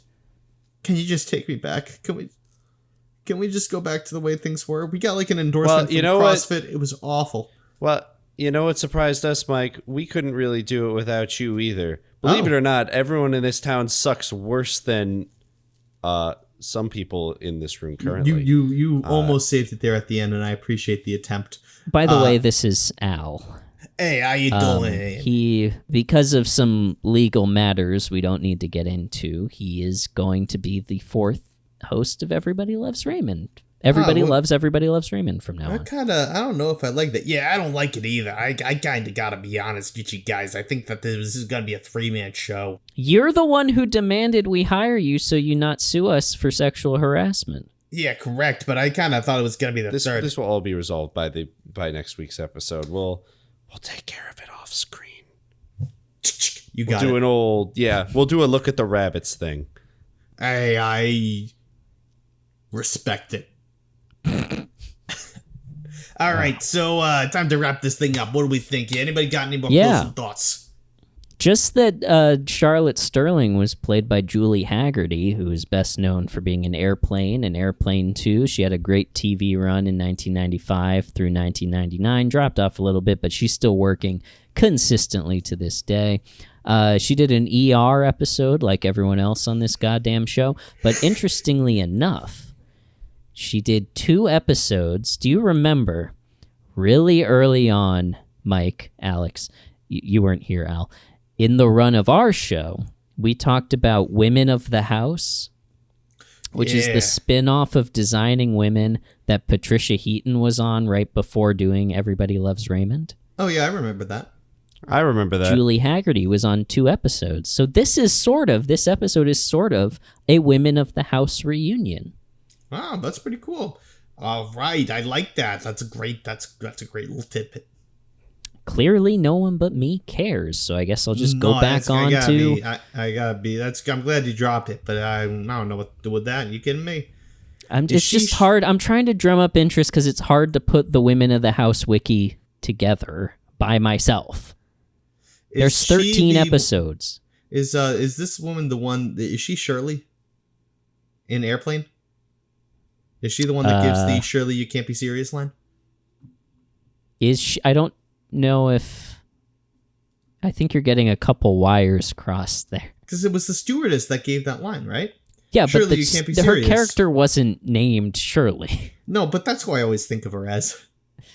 Can you just take me back? Can we just go back to the way things were? We got like an endorsement from CrossFit. It was awful. Well, you know what surprised us, Mike? We couldn't really do it without you either. Believe it or not, everyone in this town sucks worse than some people in this room currently. You almost saved it there at the end, and I appreciate the attempt. By the way, this is Al. Hey, how you doing? He, because of some legal matters we don't need to get into, he is going to be the fourth host of Everybody Loves Raymond. Everybody loves Raymond from now on. I don't know if I like that. Yeah, I don't like it either. I kind of gotta be honest with you guys. I think that this is gonna be a 3-man show. You're the one who demanded we hire you so you not sue us for sexual harassment. Yeah, correct. But I kind of thought it was gonna be the third. This will all be resolved by next week's episode. We'll take care of it off screen. You got it. We'll do a look at the rabbits thing. I respect it. All right, so time to wrap this thing up. What do we think? Anybody got any more closing thoughts? Just that Charlotte Sterling was played by Julie Haggerty, who is best known for being in Airplane and Airplane 2. She had a great TV run in 1995 through 1999. Dropped off a little bit, but she's still working consistently to this day. She did an ER episode like everyone else on this goddamn show. But interestingly enough, she did 2 episodes. Do you remember really early on, Mike, Alex, you weren't here, Al, in the run of our show, we talked about Women of the House, which is the spin-off of Designing Women that Patricia Heaton was on right before doing Everybody Loves Raymond. Oh, yeah, I remember that. Julie Haggerty was on 2 episodes. So this episode is sort of a Women of the House reunion. Wow, that's pretty cool. All right, I like that. That's a great little tidbit. Clearly, no one but me cares, so I guess I'll just go back on to. I gotta be. I'm glad you dropped it, but I don't know what to do with that. You kidding me? It's just hard. I'm trying to drum up interest because it's hard to put the Women of the House wiki together by myself. There's 13 episodes. Is this woman the one? Is she Shirley in Airplane? Is she the one that gives the "Shirley, you can't be serious" line? Is she? I don't know if. I think you're getting a couple wires crossed there. Because it was the stewardess that gave that line, right? Yeah, Shirley, but you can't be serious. Her character wasn't named Shirley. No, but that's who I always think of her as.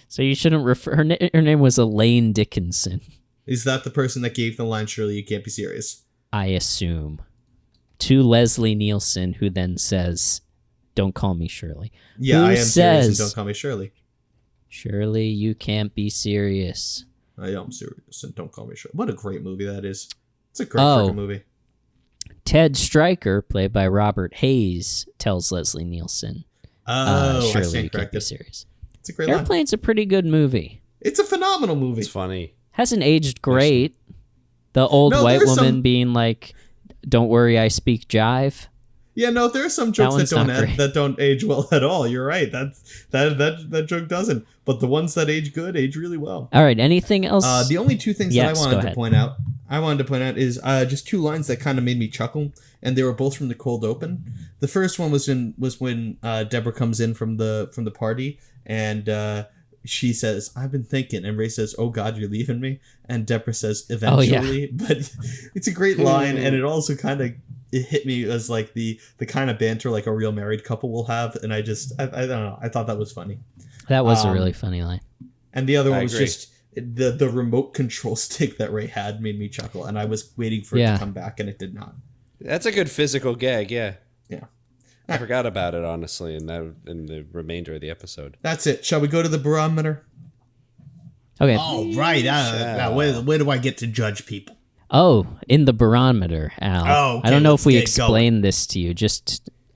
So you shouldn't refer. Her name was Elaine Dickinson. Is that the person that gave the line "Shirley, you can't be serious"? I assume. To Leslie Nielsen, who then says, "Don't call me Shirley." Yeah, I am serious and don't call me Shirley. Shirley, you can't be serious. I am serious and don't call me Shirley. What a great movie that is. It's a great freaking movie. Ted Stryker, played by Robert Hayes, tells Leslie Nielsen, Shirley, you can't be serious. It's a great Airplane's a pretty good movie. It's a phenomenal movie. It's funny. Hasn't aged great. The old white woman being like, "Don't worry, I speak jive." Yeah, no, there are some jokes that don't age well at all. You're right. That joke doesn't. But the ones that age good age really well. All right. Anything else? The only 2 things that I wanted to point out is just 2 lines that kind of made me chuckle, and they were both from the cold open. The first one was when Deborah comes in from the party, and she says, "I've been thinking," and Ray says, "Oh God, you're leaving me," and Deborah says, "Eventually." But it's a great line, and it also kind of hit me as like the kind of banter like a real married couple will have, and I don't know, I thought that was funny. That was a really funny line. And the other one was just the remote control stick that Ray had made me chuckle, and I was waiting for it to come back, and it did not. That's a good physical gag, yeah. Yeah. I forgot about it, honestly, in the remainder of the episode. That's it. Shall we go to the barometer? Okay. All right. Now, where do I get to judge people? Oh, in the barometer, Al. Oh, okay, I don't know let's if we get explained this to you.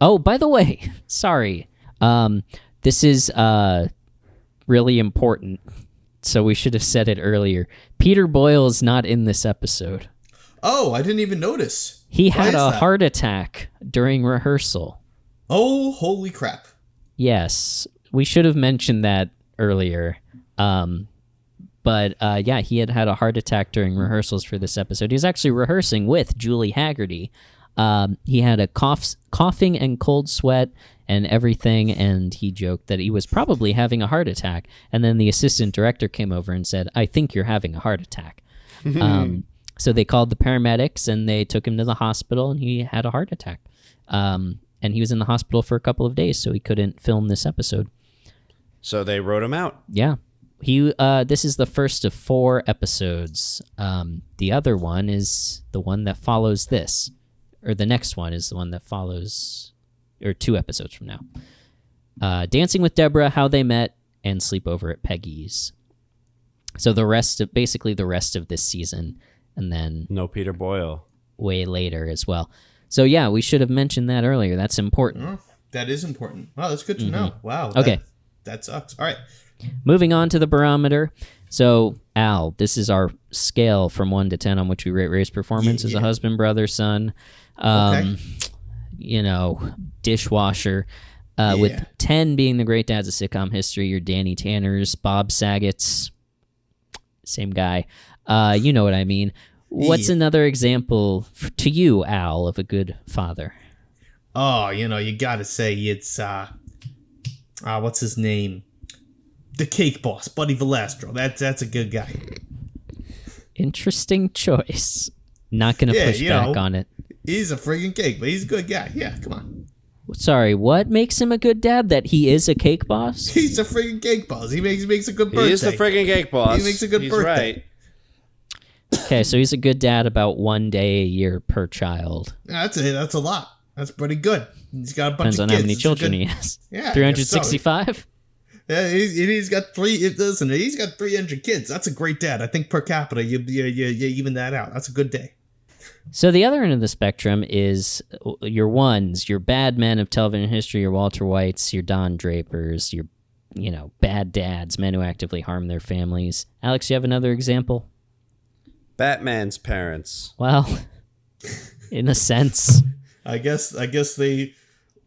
Oh, by the way, sorry. This is really important, so we should have said it earlier. Peter Boyle is not in this episode. Oh, I didn't even notice. He had a heart attack during rehearsal. Oh, holy crap. Yes, we should have mentioned that earlier. But yeah, he had a heart attack during rehearsals for this episode. He was actually rehearsing with Julie Haggerty. He had a coughing and cold sweat and everything, and he joked that he was probably having a heart attack. And then the assistant director came over and said, "I think you're having a heart attack." So they called the paramedics, and they took him to the hospital, and he had a heart attack. And he was in the hospital for a couple of days, so he couldn't film this episode. So they wrote him out. Yeah. This is the first of 4 episodes. The other one is the one that follows this. Or the next one is the one that follows... Or 2 episodes from now. Dancing with Deborah, How They Met, and Sleepover at Peggy's. So the rest of this season, and then... No Peter Boyle. Way later as well. So yeah, we should have mentioned that earlier. That's important. Oh, that is important. Wow, that's good to know. Wow. Okay. That sucks. All right. Moving on to the barometer. So, Al, this is our scale from 1 to 10 on which we rate Ray's performance as a husband, brother, son, Okay. Dishwasher. With 10 being the great dads of sitcom history, your Danny Tanners, Bob Saget's, same guy. You know what I mean. What's another example to you, Al, of a good father? Oh, you gotta say it's, what's his name? The Cake Boss, Buddy Valastro. That's a good guy. Interesting choice. Not gonna push back on it. He's a friggin' cake, but he's a good guy. Yeah, come on. Sorry, what makes him a good dad? That he is a cake boss? He's a friggin' cake boss. He makes a good birthday. He is the friggin' cake boss. He makes a good birthday. Right. Okay, so he's a good dad about 1 day a year per child. That's a lot. That's pretty good. He's got a bunch Depends of on kids. how many children he has. Yeah, 365? Yeah, he's got 300 kids. That's a great dad. I think per capita, you even that out. That's a good day. So the other end of the spectrum is your ones, your bad men of television history, your Walter Whites, your Don Drapers, your, bad dads, men who actively harm their families. Alex, you have another example? Batman's parents. Well, in a sense. I guess they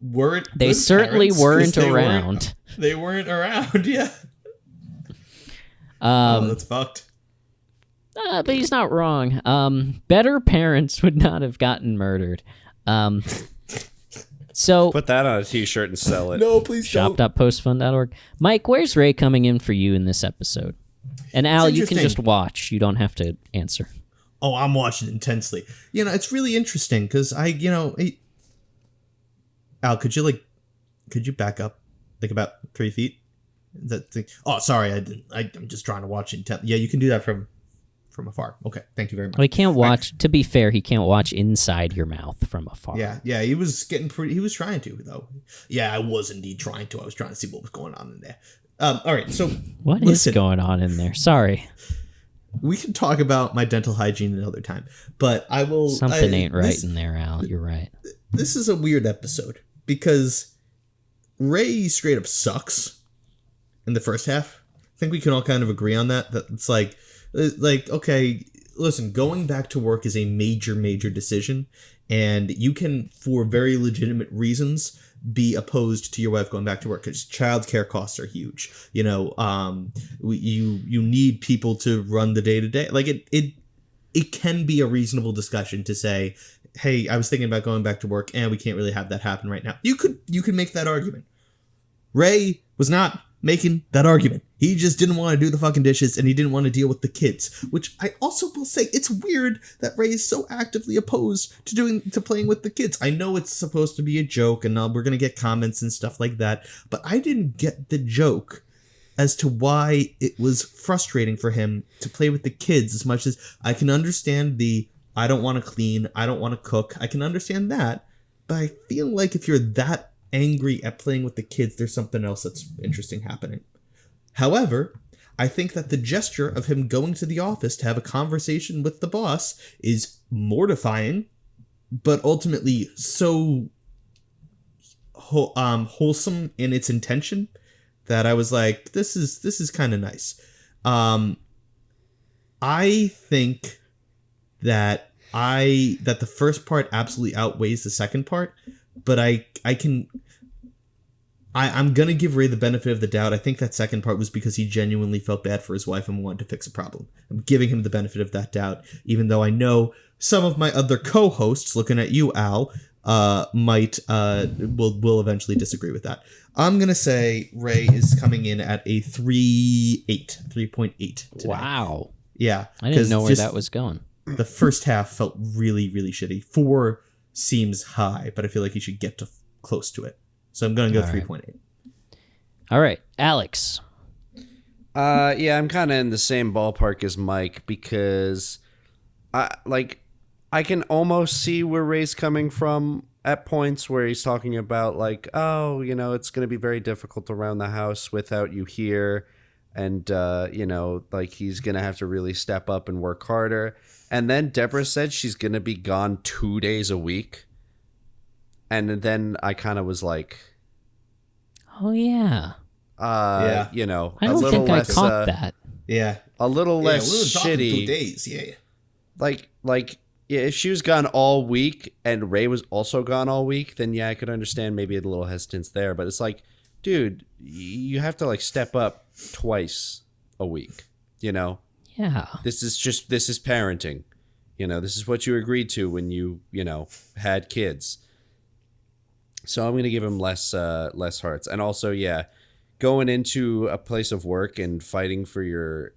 weren't. They certainly weren't around. They weren't around, yeah. That's fucked. But he's not wrong. Better parents would not have gotten murdered. So Put that on a t-shirt and sell it. No, please don't. shop.postfund.org. Mike, where's Ray coming in for you in this episode? And Al, you can just watch. You don't have to answer. Oh, I'm watching intensely. It's really interesting because Al, could you back up like about 3 feet? Oh, sorry, I didn't. I'm just trying to watch intently. Yeah, you can do that from afar. Okay, thank you very much. Well, he can't watch. To be fair, he can't watch inside your mouth from afar. Yeah, he was getting pretty. He was trying to though. Yeah, I was indeed trying to. I was trying to see what was going on in there. All right, so what is going on in there? Sorry. We can talk about my dental hygiene another time, but I will. Something ain't right in there, Al. You're right. This is a weird episode because Ray straight up sucks in the first half. I think we can all kind of agree on that. That it's like, okay, listen, going back to work is a major decision, and you can, for very legitimate reasons, be opposed to your wife going back to work because childcare costs are huge. You need people to run the day to day. Like it can be a reasonable discussion to say, hey, I was thinking about going back to work and we can't really have that happen right now. You could make that argument. Ray was not making that argument. He just didn't want to do the fucking dishes and he didn't want to deal with the kids, which I also will say it's weird that Ray is so actively opposed to playing with the kids. I know it's supposed to be a joke and we're going to get comments and stuff like that, but I didn't get the joke as to why it was frustrating for him to play with the kids as much as I can understand I don't want to clean, I don't want to cook. I can understand that, but I feel like if you're that angry at playing with the kids, there's something else that's interesting happening. However, I think that the gesture of him going to the office to have a conversation with the boss is mortifying, but ultimately so wholesome in its intention that I was like, this is kind of nice. I think that the first part absolutely outweighs the second part, but I'm going to give Ray the benefit of the doubt. I think that second part was because he genuinely felt bad for his wife and wanted to fix a problem. I'm giving him the benefit of that doubt, even though I know some of my other co-hosts, looking at you, Al, will eventually disagree with that. I'm going to say Ray is coming in at a 3.8 today. Wow. Yeah. I didn't know where that was going. The first half felt really, really shitty. 4 seems high, but I feel like he should get to close to it. So I'm going to go 3.8. All right, Alex. Yeah, I'm kind of in the same ballpark as Mike because I can almost see where Ray's coming from at points where he's talking about like, oh, you know, it's going to be very difficult around the house without you here. And, you know, like he's going to have to really step up and work harder. And then Deborah said she's going to be gone 2 days a week. And then I kind of was like, oh, yeah. Yeah. You know, I don't think I caught that. Yeah. A little less we were talking shitty. 2 days. Yeah. Like, yeah, if she was gone all week and Ray was also gone all week, then yeah, I could understand maybe a little hesitance there. But it's like, dude, you have to like step up twice a week, you know? Yeah. This is parenting. You know, this is what you agreed to when you know, had kids. So I'm going to give him less hearts. And also, yeah, going into a place of work and fighting for your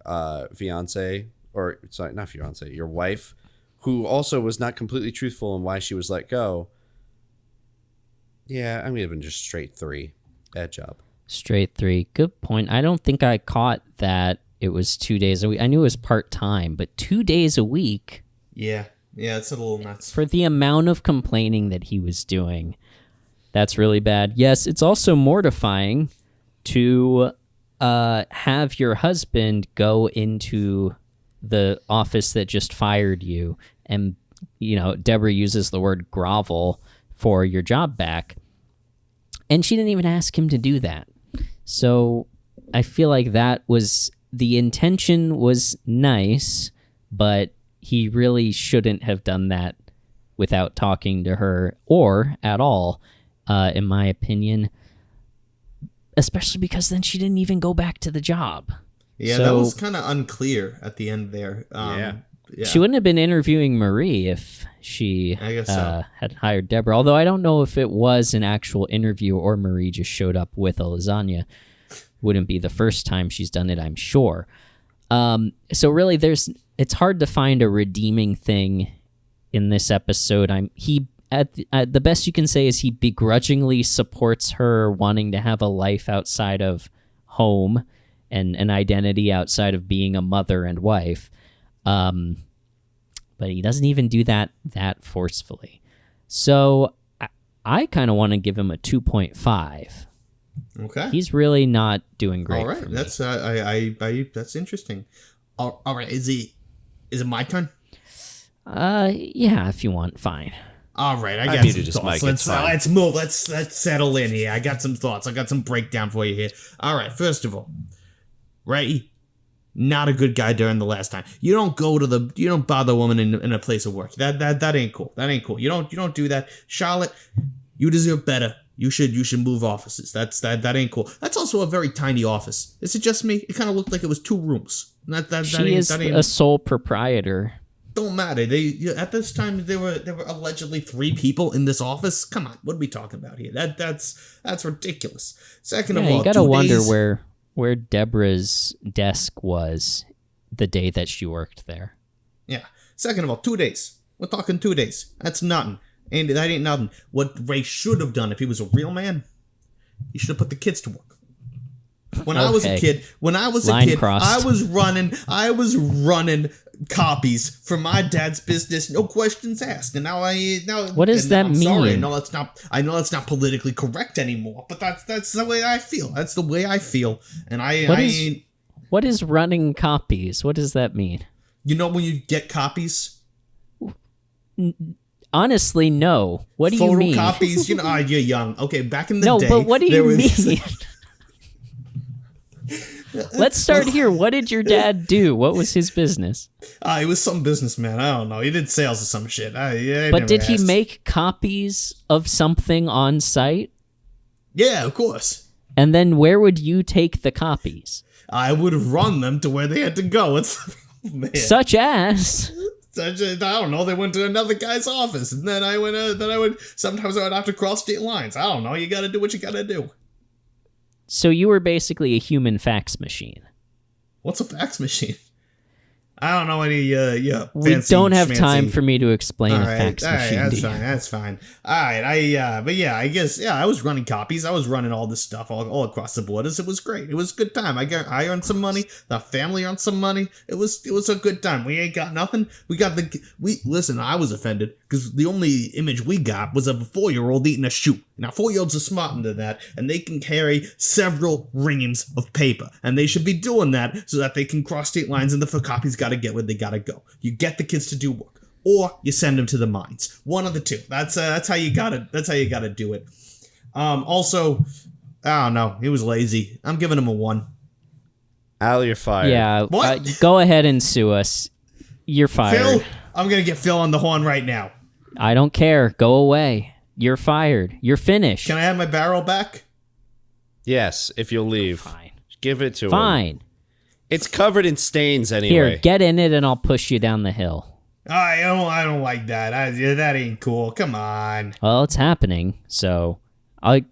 fiance, or sorry, not fiance, your wife, who also was not completely truthful in why she was let go. Yeah, I'm going to give him just straight 3. Bad job. Straight 3. Good point. I don't think I caught that it was 2 days a week. I knew it was part-time, but 2 days a week. Yeah, it's a little nuts. For the amount of complaining that he was doing, that's really bad. Yes, it's also mortifying to have your husband go into the office that just fired you and, you know, Deborah uses the word grovel for your job back. And she didn't even ask him to do that. So I feel like that was, the intention was nice, but he really shouldn't have done that without talking to her or at all, in my opinion. Especially because then she didn't even go back to the job. Yeah, so, that was kind of unclear at the end there. Yeah. She wouldn't have been interviewing Marie if she had hired Deborah. Although I don't know if it was an actual interview or Marie just showed up with a lasagna. Wouldn't be the first time she's done it, I'm sure. So really, it's hard to find a redeeming thing in this episode. The best you can say is he begrudgingly supports her wanting to have a life outside of home and an identity outside of being a mother and wife. But he doesn't even do that forcefully. So I kind of want to give him a 2.5. Okay. He's really not doing great. All right. For me. That's that's interesting. All right. Is it my turn? Yeah, if you want, fine. All right, I got some just thoughts. Mike, Let's move. Let's settle in here. I got some thoughts. I got some breakdown for you here. All right, first of all, Ray, not a good guy during the last time. You don't bother a woman in a place of work. That ain't cool. That ain't cool. You don't do that. Charlotte, you deserve better. You should move offices. That ain't cool. That's also a very tiny office. Is it just me? It kind of looked like it was 2 rooms. She is a sole proprietor. Don't matter. At this time there were allegedly 3 people in this office. Come on, what are we talking about here? That's ridiculous. Second of all, you gotta wonder where Deborah's desk was the day that she worked there. Yeah. Second of all, 2 days. We're talking 2 days. That's nothing. And that ain't nothing. What Ray should have done if he was a real man, he should have put the kids to work. When I was a kid, I was running copies for my dad's business, no questions asked. And now what does that mean? Sorry, I know that's not politically correct anymore, but that's the way I feel. That's the way I feel. And What is running copies? What does that mean? You know when you get copies? Honestly, no. What do you mean? Photocopies, you're young. Okay, back in the day. No, but what do you mean? Let's start here. What did your dad do? What was his business? He was some businessman. I don't know. He did sales or some shit. But did he make copies of something on site? Yeah, of course. And then where would you take the copies? I would run them to where they had to go. Such as? I don't know. They went to another guy's office, and then I would. Sometimes I would have to cross state lines. I don't know. You got to do what you got to do. So you were basically a human fax machine. What's a fax machine? I don't know any. We don't have time for me to explain a fax machine. That's fine. All right, but yeah, I guess I was running copies. I was running all this stuff all across the borders. It was great. It was a good time. I earned some money. The family earned some money. It was a good time. We ain't got nothing. Listen. I was offended because the only image we got was of a 4-year-old eating a shoe. Now 4-year-olds are smarter than that, and they can carry several reams of paper, and they should be doing that so that they can cross state lines, and the copies got to get where they got to go. You get the kids to do work, or you send them to the mines. One of the two. That's how you gotta do it. Also, I don't know. He was lazy. I'm giving him a 1. Al, you're fired. Yeah. What? Go ahead and sue us. You're fired. Phil, I'm gonna get Phil on the horn right now. I don't care. Go away. You're fired. You're finished. Can I have my barrel back? Yes, if you'll leave. Fine. Give it to him. Fine. It's covered in stains anyway. Here, get in it and I'll push you down the hill. I don't like that. That ain't cool. Come on. Well, it's happening. So I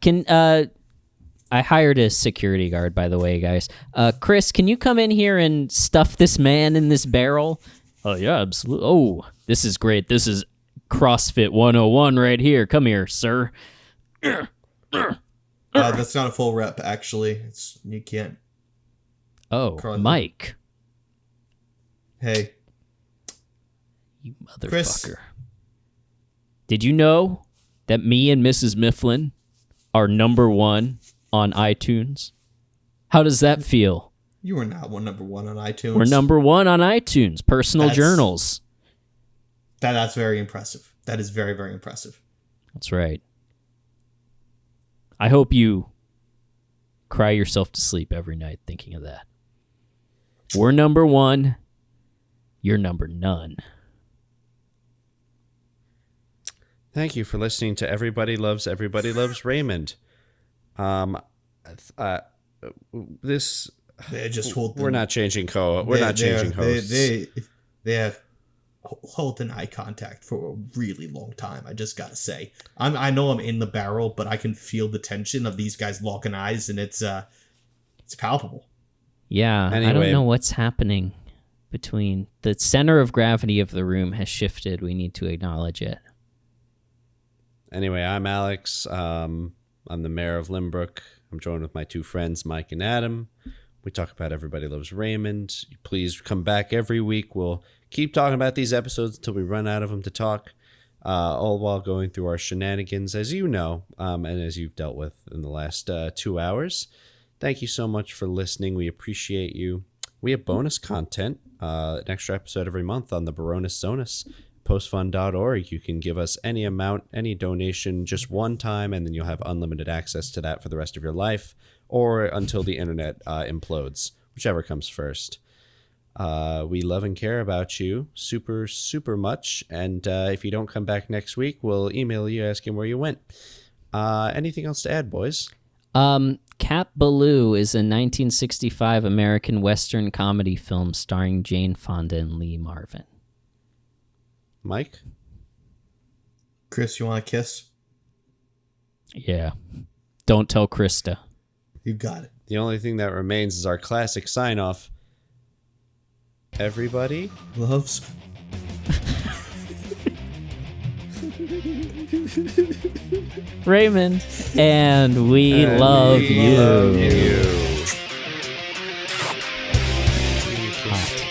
hired a security guard, by the way, guys. Chris, can you come in here and stuff this man in this barrel? Oh, yeah, absolutely. Oh, this is great. This is CrossFit 101 right here. Come here, sir. That's not a full rep, actually. You can't. Oh, Mike. Hey. You motherfucker. Chris. Did you know that me and Mrs. Mifflin are #1 on iTunes? How does that feel? You are not number one on iTunes. We're #1 on iTunes. Personal journals. That's very impressive. That is very, very impressive. That's right. I hope you cry yourself to sleep every night thinking of that. We're #1. You're #none. Thank you for listening to Everybody Loves Raymond. This They just hold. we're not changing We're not changing hosts. They're holding eye contact for a really long time. I just gotta say, I know I'm in the barrel, but I can feel the tension of these guys locking eyes, and it's palpable. Yeah, Anyway. I don't know what's happening between the center of gravity of the room has shifted. We need to acknowledge it. Anyway, I'm Alex. I'm the mayor of Limbrook. I'm joined with my 2 friends, Mike and Adam. We talk about Everybody Loves Raymond. Please come back every week. We'll keep talking about these episodes until we run out of them to talk, all while going through our shenanigans, as you know, and as you've dealt with in the last 2 hours. Thank you so much for listening. We appreciate you. We have bonus content, an extra episode every month on the Baroness Zonus. Postfund.org. You can give us any amount, any donation, just one time, and then you'll have unlimited access to that for the rest of your life, or until the internet implodes, whichever comes first. We love and care about you super, super much, and if you don't come back next week, we'll email you asking where you went. Anything else to add, boys? Cat Ballou is a 1965 American Western comedy film starring Jane Fonda and Lee Marvin. Mike? Chris, you want a kiss? Yeah. Don't tell Krista. You got it. The only thing that remains is our classic sign-off. Everybody Loves. Raymond. And we love you. Love you. Hot.